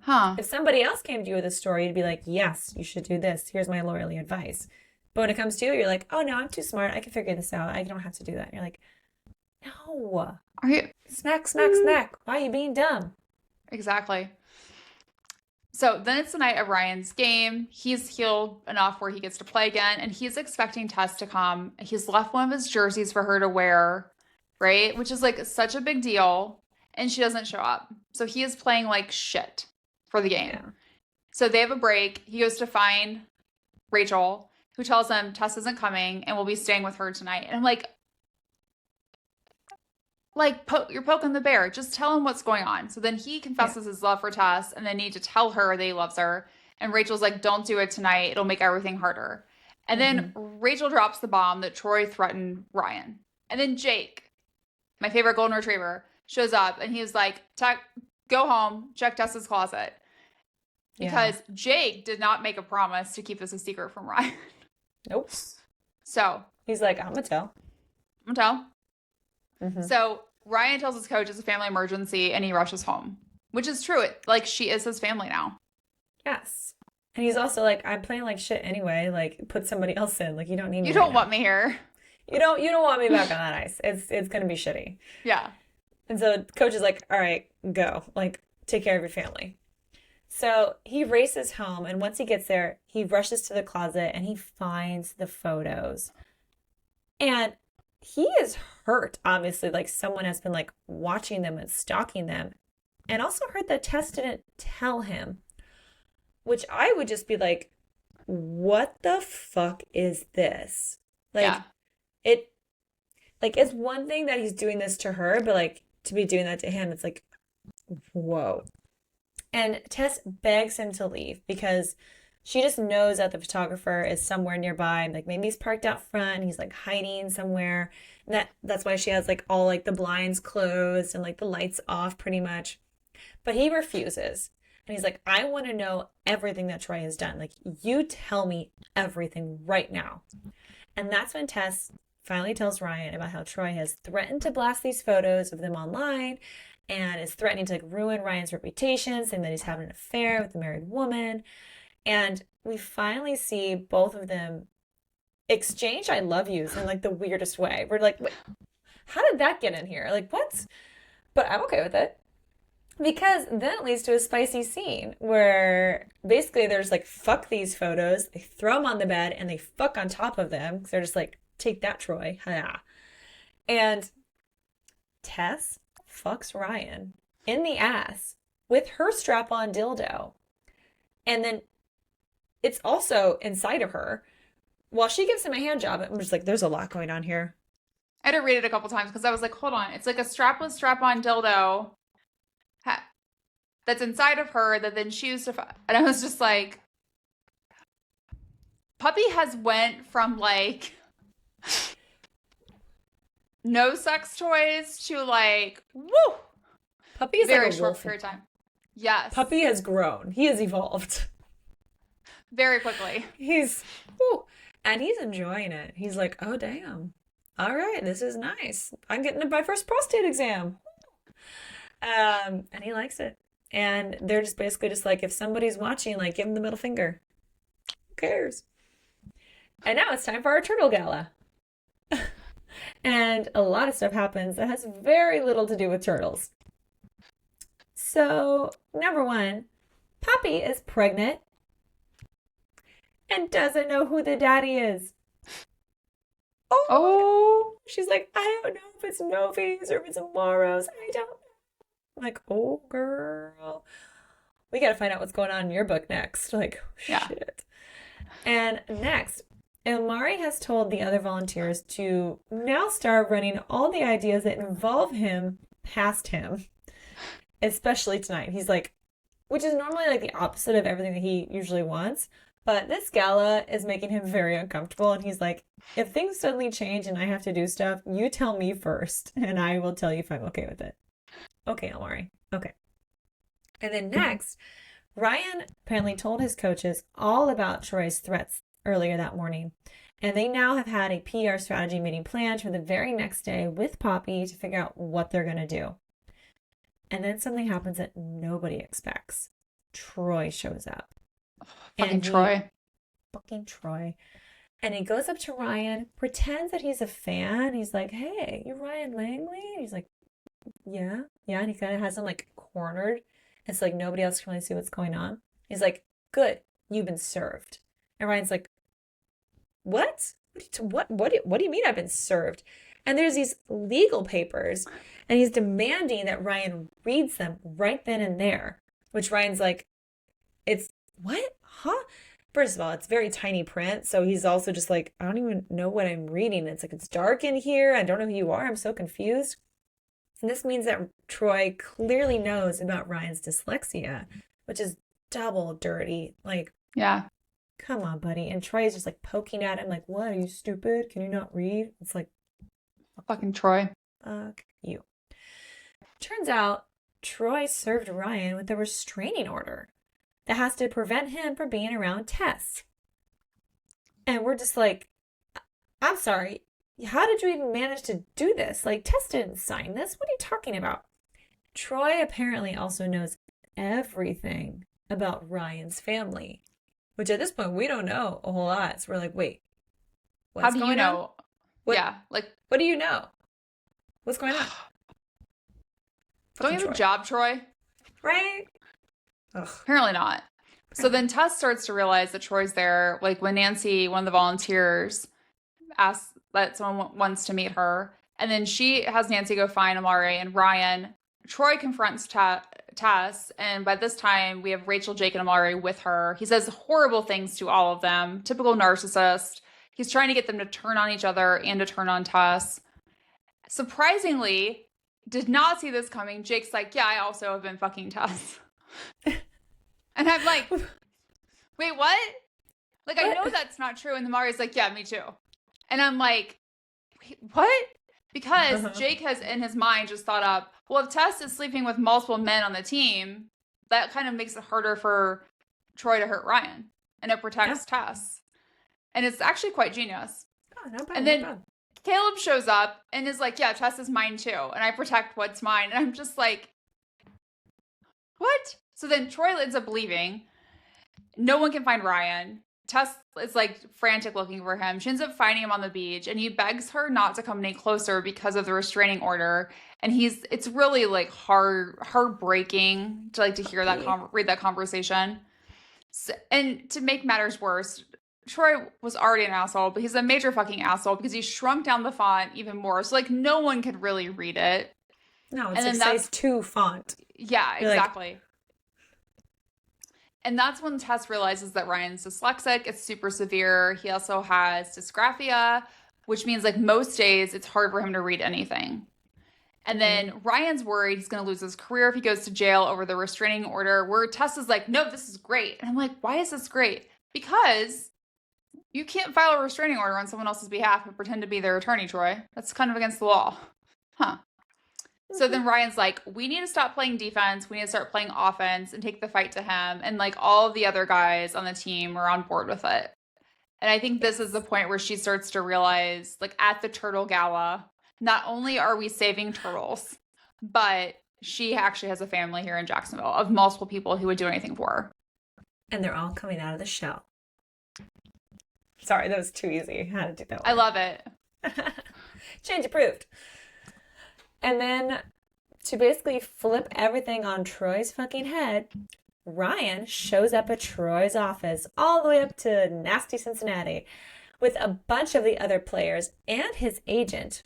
Huh. If somebody else came to you with a story, you'd be like, yes, you should do this. Here's my lawyerly advice. But when it comes to you, you're like, oh no, I'm too smart. I can figure this out. I don't have to do that. And you're like, no. Are you snack? Why are you being dumb? Exactly. So then it's the night of Ryan's game. He's healed enough where he gets to play again, and he's expecting Tess to come. He's left one of his jerseys for her to wear, right? Which is like such a big deal, and she doesn't show up. So he is playing like shit for the game. Yeah. So they have a break. He goes to find Rachel, who tells him Tess isn't coming and will be staying with her tonight. And I'm like, you're poking the bear. Just tell him what's going on. So then he confesses his love for Tess and they need to tell her that he loves her. And Rachel's like, don't do it tonight. It'll make everything harder. And then Rachel drops the bomb that Troy threatened Ryan. And then Jake, my favorite golden retriever, shows up and he's like, go home, check Tess's closet. Because Jake did not make a promise to keep this a secret from Ryan. Nope. So he's like, I'm gonna tell. So Ryan tells his coach it's a family emergency and he rushes home, which is true. She is his family now. Yes. And he's also like, I'm playing like shit anyway. Like, put somebody else in. Like, you don't need me. You don't want me here. You don't want me back on that ice. It's gonna be shitty. Yeah. And so coach is like, all right, go. Like, take care of your family. So he races home, and once he gets there, he rushes to the closet and he finds the photos. And he is hurt, obviously. Like, someone has been like watching them and stalking them. And also hurt that Tess didn't tell him. Which I would just be like, what the fuck is this? Like, it's one thing that he's doing this to her, but like to be doing that to him, it's like, whoa. And Tess begs him to leave because she just knows that the photographer is somewhere nearby. Like, maybe he's parked out front. He's like hiding somewhere. And that's why she has like all like the blinds closed and like the lights off pretty much. But he refuses. And he's like, I want to know everything that Troy has done. Like, you tell me everything right now. And that's when Tess finally tells Ryan about how Troy has threatened to blast these photos of them online and is threatening to like ruin Ryan's reputation, saying that he's having an affair with a married woman. And we finally see both of them exchange I love yous in like the weirdest way. We're like, wait, how did that get in here? Like, what? But I'm okay with it. Because then it leads to a spicy scene where basically there's like, fuck these photos. They throw them on the bed and they fuck on top of them. Because they're just like, take that, Troy. Ha. And Tess fucks Ryan in the ass with her strap-on dildo. And then it's also inside of her while she gives him a hand job. I'm just like, there's a lot going on here. I had to read it a couple times because I was like, hold on. It's like a strapless strap-on dildo that's inside of her that then she used to... And I was just like, Puppy has went from like no sex toys to like, woo! Puppy is very like a short wolf. period of time. Yes. Puppy has grown. He has evolved. Very quickly. And he's enjoying it. He's like, oh, damn. All right, this is nice. I'm getting my first prostate exam. And he likes it. And they're just basically just like, if somebody's watching, like, give him the middle finger. Who cares? And now it's time for our turtle gala. And a lot of stuff happens that has very little to do with turtles. So, number one, Poppy is pregnant and doesn't know who the daddy is. Oh. She's like, I don't know if it's Novi's or if it's Amaro's. I don't know. I'm like, oh, girl. We got to find out what's going on in your book next. Like, shit. And next, Ilmari has told the other volunteers to now start running all the ideas that involve him past him, especially tonight. He's like, which is normally like the opposite of everything that he usually wants. But this gala is making him very uncomfortable. And he's like, if things suddenly change and I have to do stuff, you tell me first. And I will tell you if I'm okay with it. Okay, Ilmari. Okay. And then next, Ryan apparently told his coaches all about Troy's threats earlier that morning. And they now have had a PR strategy meeting planned for the very next day with Poppy to figure out what they're going to do. And then something happens that nobody expects. Troy shows up. Fucking Troy. And he goes up to Ryan, pretends that he's a fan. He's like, hey, you're Ryan Langley? And he's like, yeah. And he kind of has him like cornered. It's like nobody else can really see what's going on. He's like, good, you've been served. And Ryan's like, what? What do you mean I've been served? And there's these legal papers, and he's demanding that Ryan reads them right then and there, which Ryan's like, it's what? Huh? First of all, it's very tiny print, so he's also just like, I don't even know what I'm reading. It's like, it's dark in here. I don't know who you are. I'm so confused. And this means that Troy clearly knows about Ryan's dyslexia, which is double dirty. Like, yeah. Come on, buddy. And Troy is just like poking at him like, what? Are you stupid? Can you not read? It's like, fucking Troy. Fuck you. Turns out Troy served Ryan with a restraining order that has to prevent him from being around Tess. And we're just like, I'm sorry. How did you even manage to do this? Like, Tess didn't sign this. What are you talking about? Troy apparently also knows everything about Ryan's family, which at this point we don't know a whole lot. So we're like, wait, how do you know? What, yeah, like, what do you know? What's going on? Don't you have a job, Troy? Right? Ugh. Apparently not. So then Tess starts to realize that Troy's there. Like when Nancy, one of the volunteers, asks that someone wants to meet her. And then she has Nancy go find Ilmari and Ryan. Troy confronts Tess. And by this time, we have Rachel, Jake, and Ilmari with her. He says horrible things to all of them. Typical narcissist. He's trying to get them to turn on each other and to turn on Tess. Surprisingly, did not see this coming. Jake's like, yeah, I also have been fucking Tess. And I'm like, wait, what? Like, I know that's not true. And Ilmari's like, yeah, me too. And I'm like, wait, what? Because Jake has, in his mind, just thought up, well, if Tess is sleeping with multiple men on the team, that kind of makes it harder for Troy to hurt Ryan. And it protects Tess. And it's actually quite genius. Oh, not bad, and then Caleb shows up and is like, yeah, Tess is mine too. And I protect what's mine. And I'm just like, what? So then Troy ends up leaving. No one can find Ryan. Tess is like frantic looking for him. She ends up finding him on the beach and he begs her not to come any closer because of the restraining order. And it's really like heartbreaking to like to hear that, read that conversation. So, and to make matters worse, Troy was already an asshole, but he's a major fucking asshole because he shrunk down the font even more. So like no one could really read it. No, it's like size 2 font. Yeah, exactly. And that's when Tess realizes that Ryan's dyslexic. It's super severe. He also has dysgraphia, which means like most days it's hard for him to read anything. And then Ryan's worried he's going to lose his career if he goes to jail over the restraining order, where Tess is like, no, this is great. And I'm like, why is this great? Because you can't file a restraining order on someone else's behalf and pretend to be their attorney, Troy. That's kind of against the law. Huh. So then Ryan's like, we need to stop playing defense. We need to start playing offense and take the fight to him. And like all of the other guys on the team are on board with it. And I think this is the point where she starts to realize, like at the Turtle Gala, not only are we saving turtles, but she actually has a family here in Jacksonville of multiple people who would do anything for her. And they're all coming out of the shell. Sorry, that was too easy. I had to do that one. I love it. Change approved. And then to basically flip everything on Troy's fucking head, Ryan shows up at Troy's office all the way up to nasty Cincinnati with a bunch of the other players and his agent.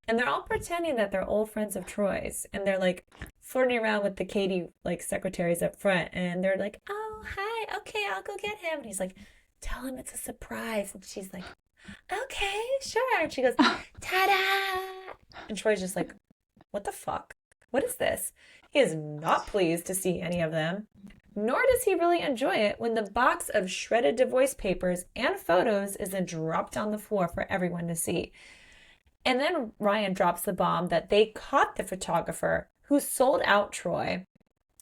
And they're all pretending that they're old friends of Troy's. And they're like flirting around with the Katie like secretaries up front. And they're like, oh, hi. Okay, I'll go get him. And he's like, tell him it's a surprise. And she's like, okay, sure. And she goes, ta-da. And Troy's just like, what the fuck? What is this? He is not pleased to see any of them, nor does he really enjoy it when the box of shredded divorce papers and photos is then dropped on the floor for everyone to see. And then Ryan drops the bomb that they caught the photographer who sold out Troy,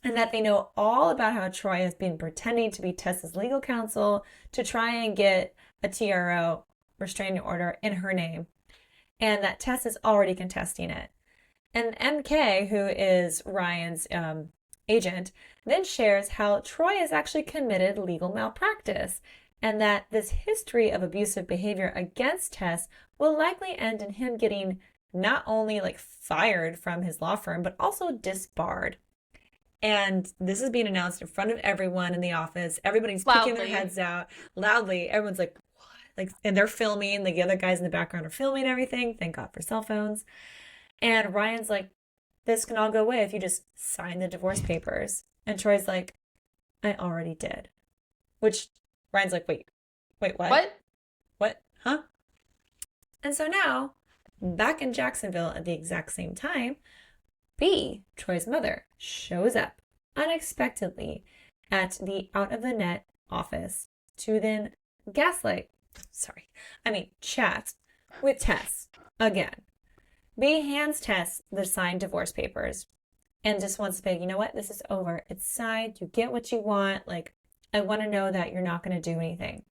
and that they know all about how Troy has been pretending to be Tess's legal counsel to try and get a TRO, restraining order, in her name, and that Tess is already contesting it. And MK, who is Ryan's agent, then shares how Troy has actually committed legal malpractice, and that this history of abusive behavior against Tess will likely end in him getting not only like fired from his law firm, but also disbarred. And this is being announced in front of everyone in the office. Everybody's kicking their heads out loudly. Everyone's like, what? Like, and they're filming. Like, the other guys in the background are filming everything. Thank God for cell phones. And Ryan's like, this can all go away if you just sign the divorce papers. And Troy's like, I already did. Which Ryan's like, wait, what? What? Huh? And so now, back in Jacksonville at the exact same time, B, Troy's mother, shows up unexpectedly at the Out of the Net office to then chat with Tess again. B hands Tess the signed divorce papers and just wants to be, you know what? This is over. It's signed. You get what you want. Like, I want to know that you're not going to do anything.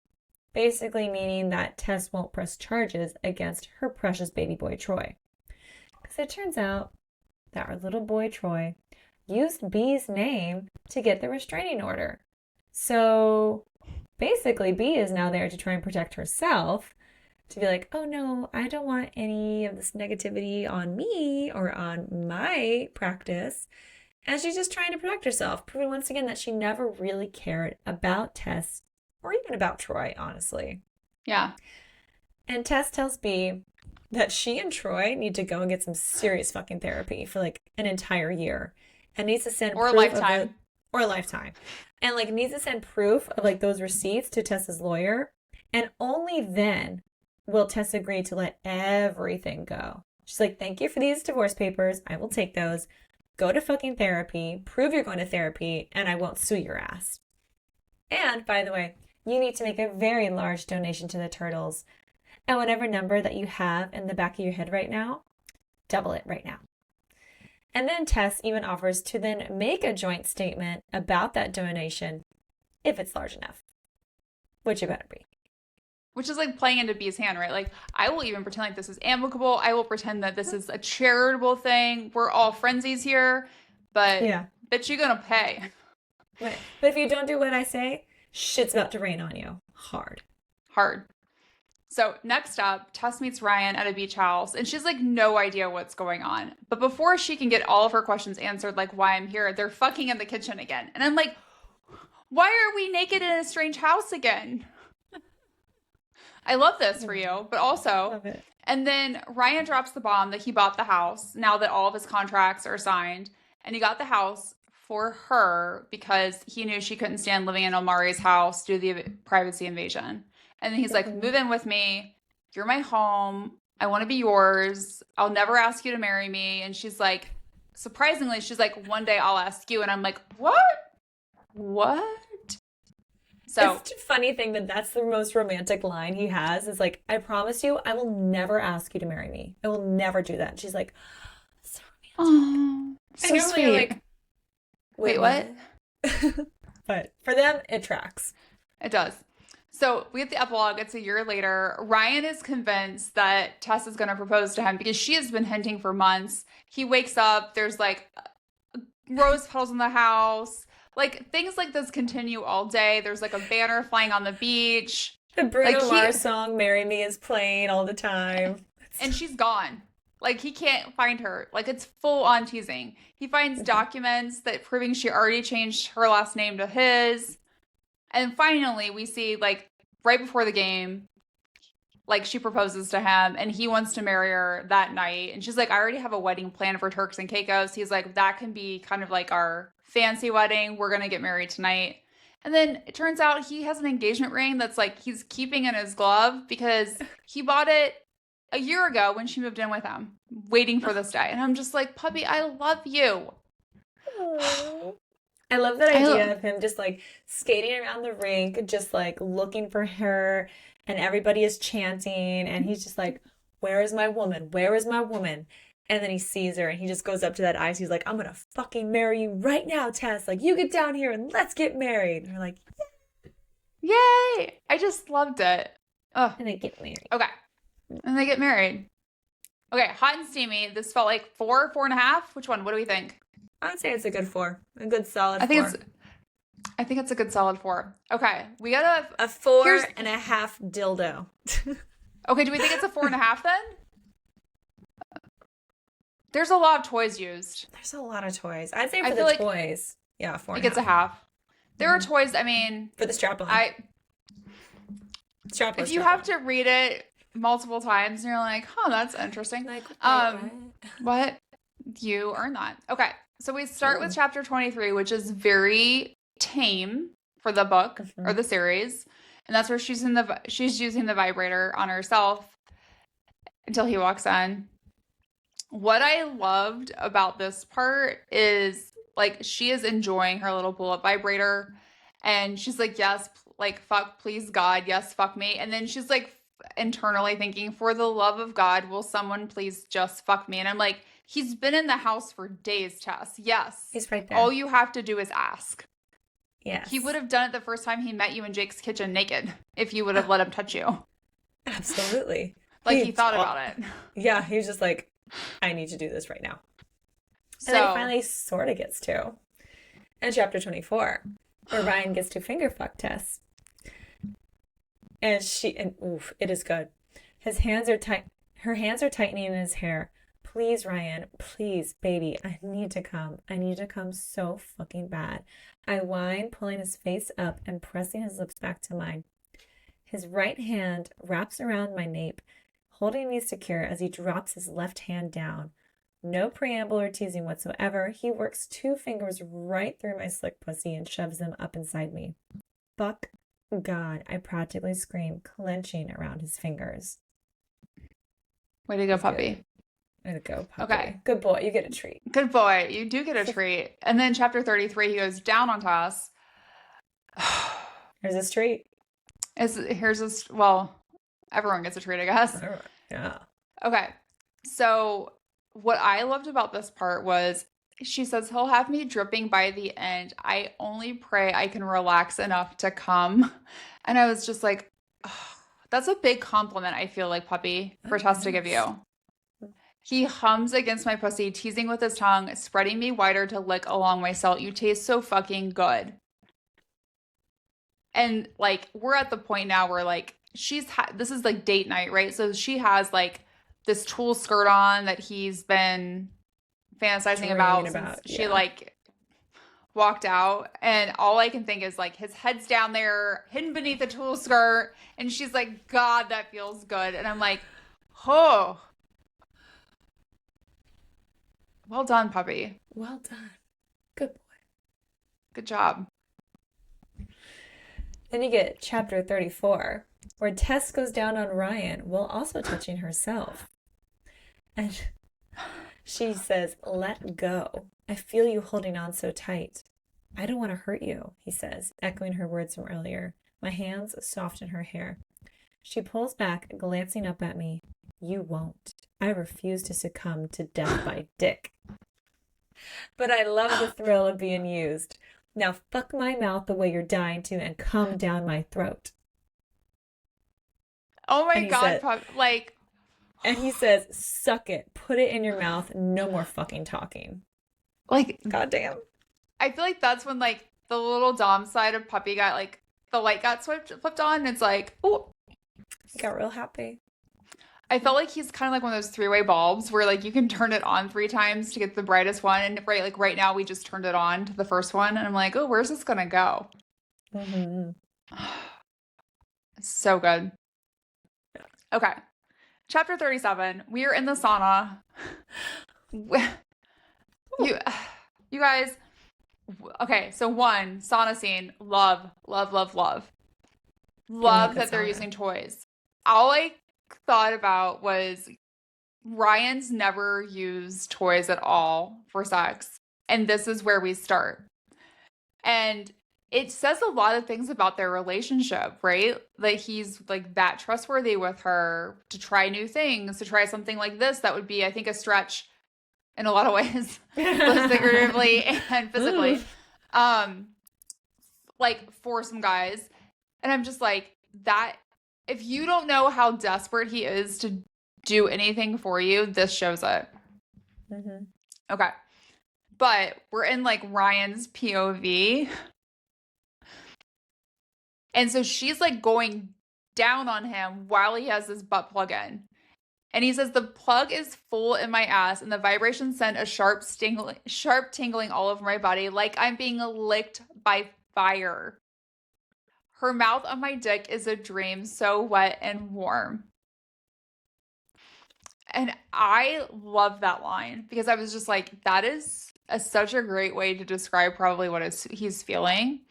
Basically meaning that Tess won't press charges against her precious baby boy, Troy. Because it turns out that our little boy, Troy, used B's name to get the restraining order. So basically, B is now there to try and protect herself, to be like, oh no, I don't want any of this negativity on me or on my practice. And she's just trying to protect herself, proving once again that she never really cared about Tess or even about Troy, honestly. Yeah. And Tess tells B that she and Troy need to go and get some serious fucking therapy for like an entire year and needs to send or a lifetime. Or a lifetime. And like needs to send proof of like those receipts to Tess's lawyer. And only then will Tess agree to let everything go. She's like, thank you for these divorce papers. I will take those. Go to fucking therapy. Prove you're going to therapy. And I won't sue your ass. And by the way, you need to make a very large donation to the Turtles. And whatever number that you have in the back of your head right now, double it right now. And then Tess even offers to then make a joint statement about that donation if it's large enough, which it better be. Which is like playing into B's hand, right? Like, I will even pretend like this is amicable. I will pretend that this is a charitable thing. We're all frenzies here, but yeah, bitch, you're gonna pay. Right. But if you don't do what I say, shit's about to rain on you. Hard. So next up, Tess meets Ryan at a beach house, and she's like no idea what's going on. But before she can get all of her questions answered, like why I'm here, they're fucking in the kitchen again. And I'm like, why are we naked in a strange house again? I love this for you, but also, Love it. And then Ryan drops the bomb that he bought the house now that all of his contracts are signed, and he got the house for her because he knew she couldn't stand living in Ilmari's house due to the privacy invasion. And then he's like, move in with me. You're my home. I want to be yours. I'll never ask you to marry me. And she's like, surprisingly, she's like, one day I'll ask you. And I'm like, what? So it's a funny thing that that's the most romantic line he has is like, I promise you, I will never ask you to marry me. I will never do that. And she's like, so romantic. So sweet. You're like, wait, what? But for them, it tracks. It does. So we get the epilogue. It's a year later. Ryan is convinced that Tess is going to propose to him because she has been hinting for months. He wakes up. There's like rose petals in the house. Like things like this continue all day. There's like a banner flying on the beach. The Bruno Mars song "Marry Me" is playing all the time. And she's gone. Like he can't find her. Like it's full on teasing. He finds documents that proving she already changed her last name to his. And finally, we see, like, right before the game, like, she proposes to him, and he wants to marry her that night. And she's like, I already have a wedding planned for Turks and Caicos. He's like, that can be kind of like our fancy wedding. We're going to get married tonight. And then it turns out he has an engagement ring that's, like, he's keeping in his glove because he bought it a year ago when she moved in with him, waiting for this day. And I'm just like, puppy, I love you. Aww. I love that idea of him just like skating around the rink, just like looking for her, and everybody is chanting, and he's just like, where is my woman? Where is my woman? And then he sees her and he just goes up to that ice. He's like, I'm going to fucking marry you right now, Tess. Like, you get down here and let's get married. And we're like, yay. I just loved it. Oh. And they get married. Okay. And they get married. Okay. Hot and steamy. This felt like 4.5. Which one? What do we think? I would say it's a good 4. A good solid 4. I think it's a good solid 4. Okay. We got a 4.5 dildo. Okay. Do we think it's a 4.5 then? There's a lot of toys used. There's a lot of toys. I'd say for the toys. Yeah, 4.5. It gets a half. There are toys, I mean. For the strap-on. If you have to read it multiple times and you're like, oh, that's interesting. Like, what? You earn that. Okay. So we start with chapter 23, which is very tame for the book or the series. And that's where she's using the vibrator on herself until he walks in. What I loved about this part is like she is enjoying her little bullet vibrator and she's like, yes, like fuck, please God, yes, fuck me. And then she's like internally thinking, for the love of God, will someone please just fuck me? And I'm like, he's been in the house for days, Tess. Yes. He's right there. All you have to do is ask. Yes. He would have done it the first time he met you in Jake's kitchen naked if you would have let him touch you. Absolutely. Like he thought about it. Yeah, he was just like, I need to do this right now. And then he finally sort of gets to. In chapter 24, where Ryan gets to finger fuck Tess. And oof, it is good. His hands are tight. Her hands are tightening in his hair. Please, Ryan, please, baby, I need to come. I need to come so fucking bad. I whine, pulling his face up and pressing his lips back to mine. His right hand wraps around my nape, holding me secure as he drops his left hand down. No preamble or teasing whatsoever. He works 2 fingers right through my slick pussy and shoves them up inside me. Fuck God, I practically scream, clenching around his fingers. Way to go, puppy. Way to go, puppy. Okay. Good boy. You get a treat. Good boy. You do get a treat. And then chapter 33, he goes down on Tess. Here's his treat. Well, everyone gets a treat, I guess. Yeah. Okay. So what I loved about this part was she says, he'll have me dripping by the end. I only pray I can relax enough to come. And I was just like, oh, that's a big compliment, I feel like, puppy, for Tess to give you. He hums against my pussy, teasing with his tongue, spreading me wider to lick along my cell. You taste so fucking good. And, like, we're at the point now where, like, this is, like, date night, right? So she has, like, this tulle skirt on that he's been fantasizing about since she, like, walked out. And all I can think is, like, his head's down there, hidden beneath the tulle skirt. And she's like, God, that feels good. And I'm like, oh. Well done, puppy. Well done. Good boy. Good job. Then you get chapter 34, where Tess goes down on Ryan while also touching herself. And she says, "Let go. I feel you holding on so tight." "I don't want to hurt you," he says, echoing her words from earlier. My hands soften her hair. She pulls back, glancing up at me. "You won't. I refuse to succumb to death by dick." But I love the thrill of being used. Now fuck my mouth the way you're dying to and come down my throat. Oh my And he God, said- like, And he says, "Suck it. Put it in your mouth. No more fucking talking." like, Goddamn. I feel like that's when like the little Dom side of Puppy got like the light got flipped on, and it's like, oh, Got real happy. I felt like he's kind of like one of those three-way bulbs where like you can turn it on 3 times to get the brightest one. And right now we just turned it on to the first one, and I'm like, oh, where's this gonna go? Mm-hmm. So good. Okay. Chapter 37. We are in the sauna. You guys. Okay, so one, sauna scene. Love, love, love, love. Love that they're using toys. All I thought about was Ryan's never used toys at all for sex. And this is where we start. And it says a lot of things about their relationship, right? Like he's like that trustworthy with her to try new things, to try something like this. That would be, I think, a stretch in a lot of ways, both figuratively and physically. Like for some guys. And I'm just like, that if you don't know how desperate he is to do anything for you, this shows it. Mm-hmm. Okay. But we're in like Ryan's POV. And so she's like going down on him while he has his butt plug in. And he says, "The plug is full in my ass and the vibration sent a sharp tingling all over my body like I'm being licked by fire. Her mouth on my dick is a dream, so wet and warm." And I love that line because I was just like, that is such a great way to describe probably what he's feeling.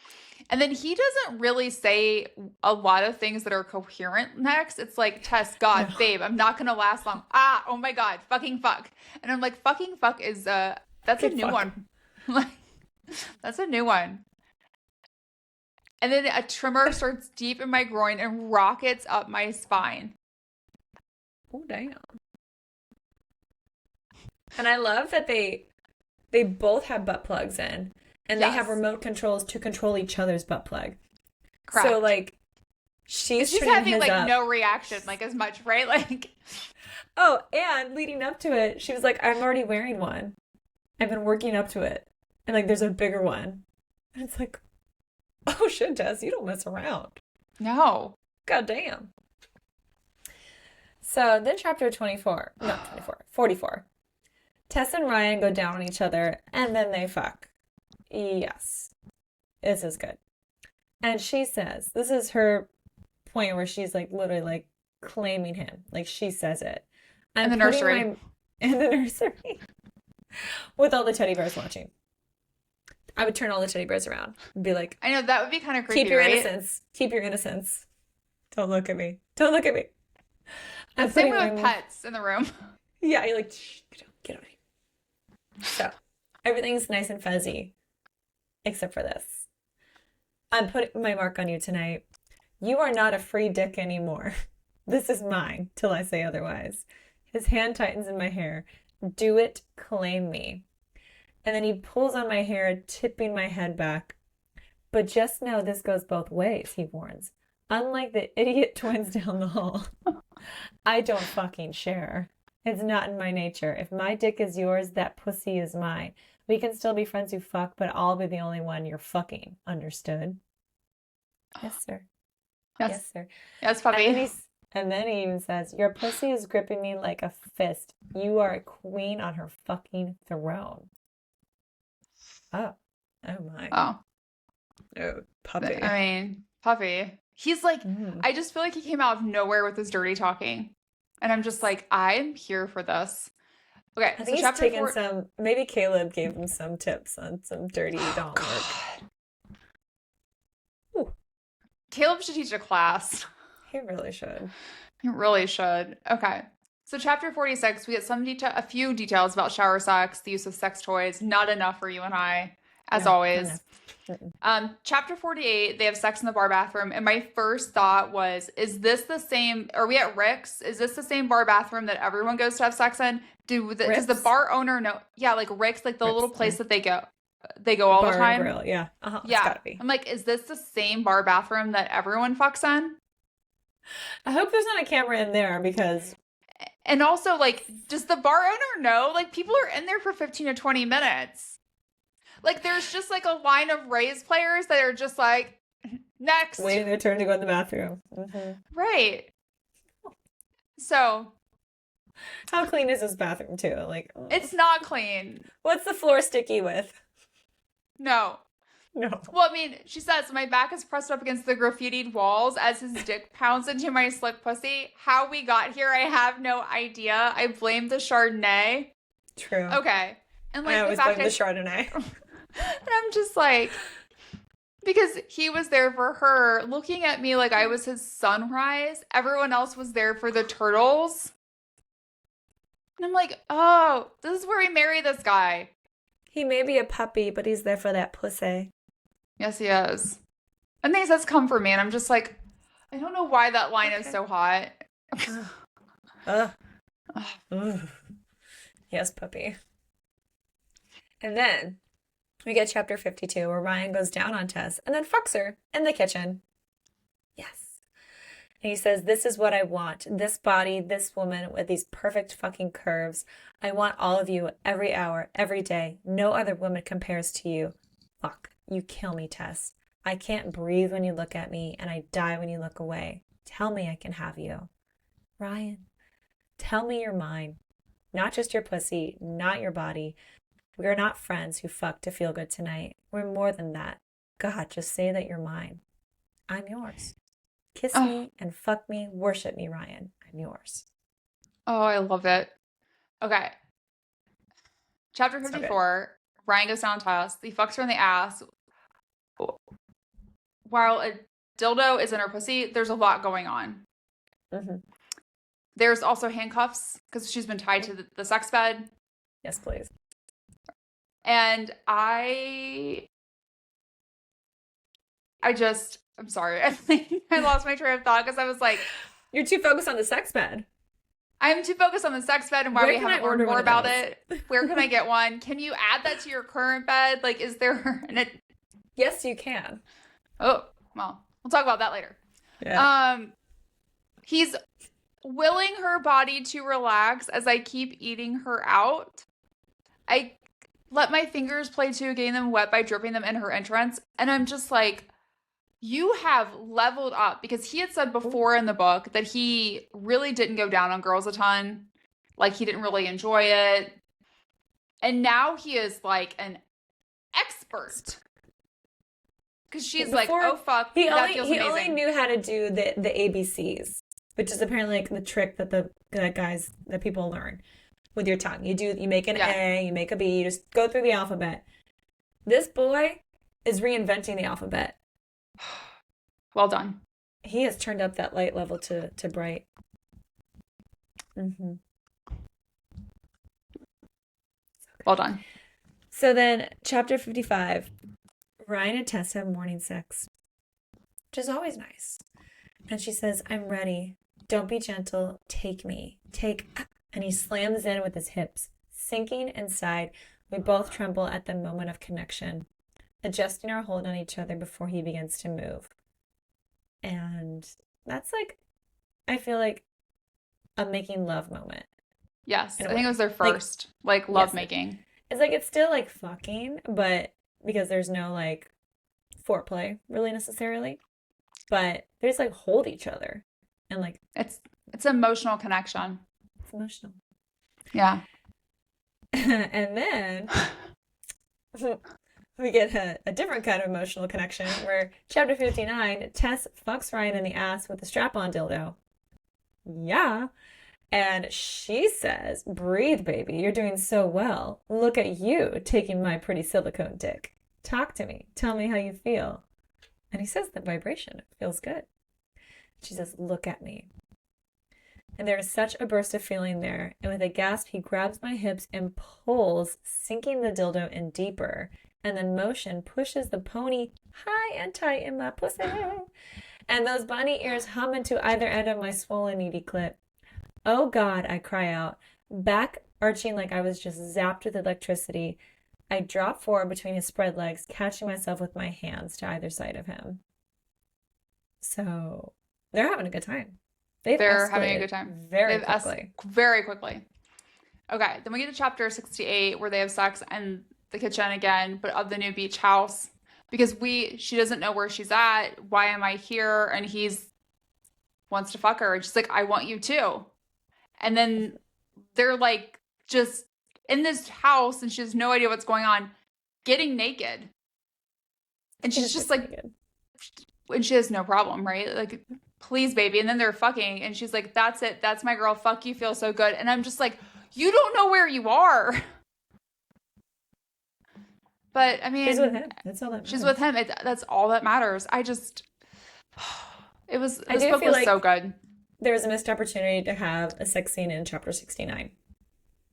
And then he doesn't really say a lot of things that are coherent next. It's like, "Tess, God, babe, I'm not going to last long. Ah, oh my God, fucking fuck." And I'm like, fucking fuck is, that's a new one. Like, that's a new one. And then a tremor starts deep in my groin and rockets up my spine. Oh, damn. And I love that they both have butt plugs in. And they have remote controls to control each other's butt plug. Correct. So, like, she's having, like, up. no reaction, like, as much, right? Like, oh, and leading up to it, she was like, "I'm already wearing one. I've been working up to it. And, like, there's a bigger one." And it's like, oh, shit, Tess, you don't mess around. No. God damn. So, then chapter 44. Tess and Ryan go down on each other, and then they fuck. Yes. This is good. And she says, this is her point where she's like literally like claiming him. Like she says it. In the nursery. In the nursery. With all the teddy bears watching. I would turn all the teddy bears around and be like, I know, that would be kind of creepy, keep your right? innocence. Keep your innocence. Don't look at me. Don't look at me. And same way with pets in the room. Yeah, you're like, shh, get away. So, everything's nice and fuzzy. Except for this. I'm putting my mark on you tonight. You are not a free dick anymore. This is mine till I say otherwise. His hand tightens in my hair. Do it, claim me. And then he pulls on my hair, tipping my head back. But just know this goes both ways, he warns. Unlike the idiot twins down the hall. I don't fucking share. It's not in my nature. If my dick is yours, that pussy is mine. We can still be friends who fuck, but I'll be the only one you're fucking. Understood? Yes, sir. Yes, sir. Yes, puppy. And then he even says, your pussy is gripping me like a fist. You are a queen on her fucking throne. Oh. Oh, my. Oh, puppy. I mean, puppy. He's like, I just feel like he came out of nowhere with his dirty talking. And I'm just like, I'm here for this. Okay, I think he's taken some, maybe Caleb gave him some tips on some dirty doll work. Caleb should teach a class. He really should. He really should. Okay. So chapter 46, we get a few details about shower sex, the use of sex toys. Not enough for you and I, as always. Chapter 48, they have sex in the bar bathroom. And my first thought was, is this the same? Are we at Rick's? Is this the same bar bathroom that everyone goes to have sex in? Does the bar owner know? Yeah, like Rick's, like the Rick's, little place that they go all bar the time. And grill, yeah. Yeah. It's gotta be. I'm like, is this the same bar bathroom that everyone fucks in? I hope there's not a camera in there because. And also, like, does the bar owner know? Like, people are in there for 15 to 20 minutes. Like, there's just, like, a line of Rays players that are just, like, next. Waiting their turn to go in the bathroom. Mm-hmm. Right. So. How clean is this bathroom, too? Like, it's not clean. What's the floor sticky with? No. Well, I mean, she says, my back is pressed up against the graffitied walls as his dick pounds into my slick pussy. How we got here, I have no idea. I blame the Chardonnay. True. Okay. And like I always blame the Chardonnay. And I'm just like, because he was there for her, looking at me like I was his sunrise. Everyone else was there for the turtles. And I'm like, oh, this is where we marry this guy. He may be a puppy, but he's there for that pussy. Yes, he is. And then he says, come for me. And I'm just like, I don't know why that line is so hot. Yes, puppy. And then we get chapter 52 where Ryan goes down on Tess and then fucks her in the kitchen. Yes. And he says, this is what I want. This body, this woman with these perfect fucking curves. I want all of you every hour, every day. No other woman compares to you. Fuck. You kill me, Tess. I can't breathe when you look at me, and I die when you look away. Tell me I can have you. Ryan, tell me you're mine. Not just your pussy, not your body. We are not friends who fuck to feel good tonight. We're more than that. God, just say that you're mine. I'm yours. Kiss me and fuck me, worship me, Ryan. I'm yours. Oh, I love it. Okay. Chapter 54, Ryan goes down to Tess. He fucks her in the ass. While a dildo is in her pussy, there's a lot going on. Mm-hmm. There's also handcuffs because she's been tied to the sex bed. Yes, please. And I'm sorry. I think I lost my train of thought because I was like, you're too focused on the sex bed. I'm too focused on the sex bed and why we haven't learned more about it. Where can I get one? Can you add that to your current bed? Like, is there Yes, you can. Oh, well, we'll talk about that later. Yeah. He's willing her body to relax as I keep eating her out. I let my fingers play too, getting them wet by dripping them in her entrance. And I'm just like, you have leveled up, because he had said before in the book that he really didn't go down on girls a ton. Like, he didn't really enjoy it. And now he is like an expert. Because she's like, oh, fuck, he that feels amazing. He only knew how to do the ABCs, which is apparently like the trick that that people learn with your tongue. You make an A, you make a B, you just go through the alphabet. This boy is reinventing the alphabet. Well done. He has turned up that light level to bright. Mm-hmm. Well done. So then, chapter 55, Ryan and Tess have morning sex, which is always nice. And she says, I'm ready. Don't be gentle. Take me. And he slams in with his hips, sinking inside. We both tremble at the moment of connection, adjusting our hold on each other before he begins to move. And that's like, I feel like a making love moment. Yes, I think it was their first, love making. It's like, it's still like fucking, but because there's no like foreplay really necessarily, but they just like hold each other and like. It's emotional connection. It's emotional. Yeah. And then we get a different kind of emotional connection where chapter 59, Tess fucks Ryan in the ass with a strap-on dildo. Yeah. And she says, breathe, baby. You're doing so well. Look at you taking my pretty silicone dick. Talk to me. Tell me how you feel. And he says the vibration feels good. She says, look at me. And there is such a burst of feeling there. And with a gasp, he grabs my hips and pulls, sinking the dildo in deeper. And then motion pushes the pony high and tight in my pussy. And those bunny ears hum into either end of my swollen, needy clit. Oh God, I cry out, back arching like I was just zapped with electricity. I drop forward between his spread legs, catching myself with my hands to either side of him. So they're having a good time. They're having a good time. Very quickly. Very quickly. Okay, then we get to chapter 68 where they have sex in the kitchen again, but of the new beach house. Because she doesn't know where she's at. Why am I here? And he's wants to fuck her. And she's like, I want you too. And then they're like just in this house and she has no idea what's going on, getting naked. And she's just like, naked. And she has no problem, right? Like, please, baby. And then they're fucking. And she's like, that's it. That's my girl. Fuck you. Feel so good. And I'm just like, you don't know where you are. But I mean, she's with him. That's all that matters. She's with him. That's all that matters. This book was so good. There was a missed opportunity to have a sex scene in chapter 69.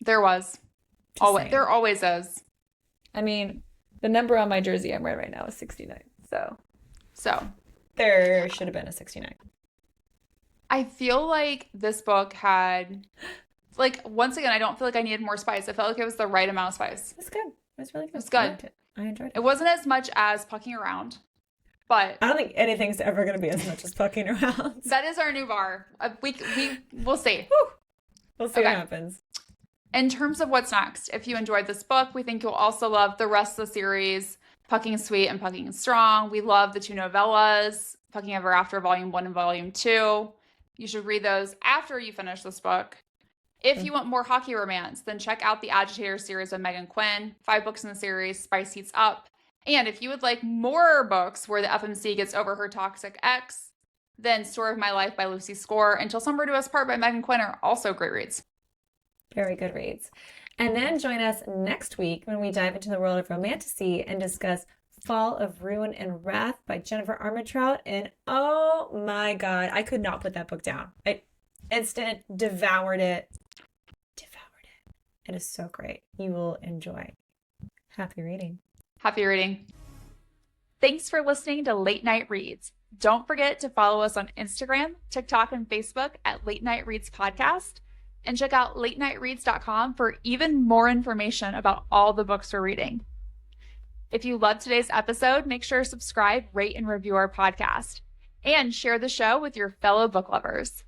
There was. There always is. I mean, the number on my jersey I'm wearing right now is 69. So there should have been a 69. I feel like this book had, like, once again, I don't feel like I needed more spice. I felt like it was the right amount of spice. It's good. It was really good. It's good. I enjoyed it. It wasn't as much as Pucking Around, but I don't think anything's ever going to be as much as Pucking Around. That is our new bar. We'll see. Woo. We'll see what happens. In terms of what's next, if you enjoyed this book, we think you'll also love the rest of the series, Pucking Sweet and Pucking Strong. We love the two novellas, Pucking Ever After Volume 1 and Volume 2. You should read those after you finish this book. If you want more hockey romance, then check out the Agitator series of Megan Quinn. 5 books in the series, spice heats up. And if you would like more books where the FMC gets over her toxic ex, then Story of My Life by Lucy Score, Until Somewhere to Us Part by Megan Quinn are also great reads. Very good reads. And then join us next week when we dive into the world of romantasy and discuss Fall of Ruin and Wrath by Jennifer Armentrout. And oh my God, I could not put that book down. I instant devoured it. It is so great. You will enjoy. Happy reading. Happy reading. Thanks for listening to Late Night Reads. Don't forget to follow us on Instagram, TikTok, and Facebook at Late Night Reads Podcast. And check out latenightreads.com for even more information about all the books we're reading. If you loved today's episode, make sure to subscribe, rate, and review our podcast. And share the show with your fellow book lovers.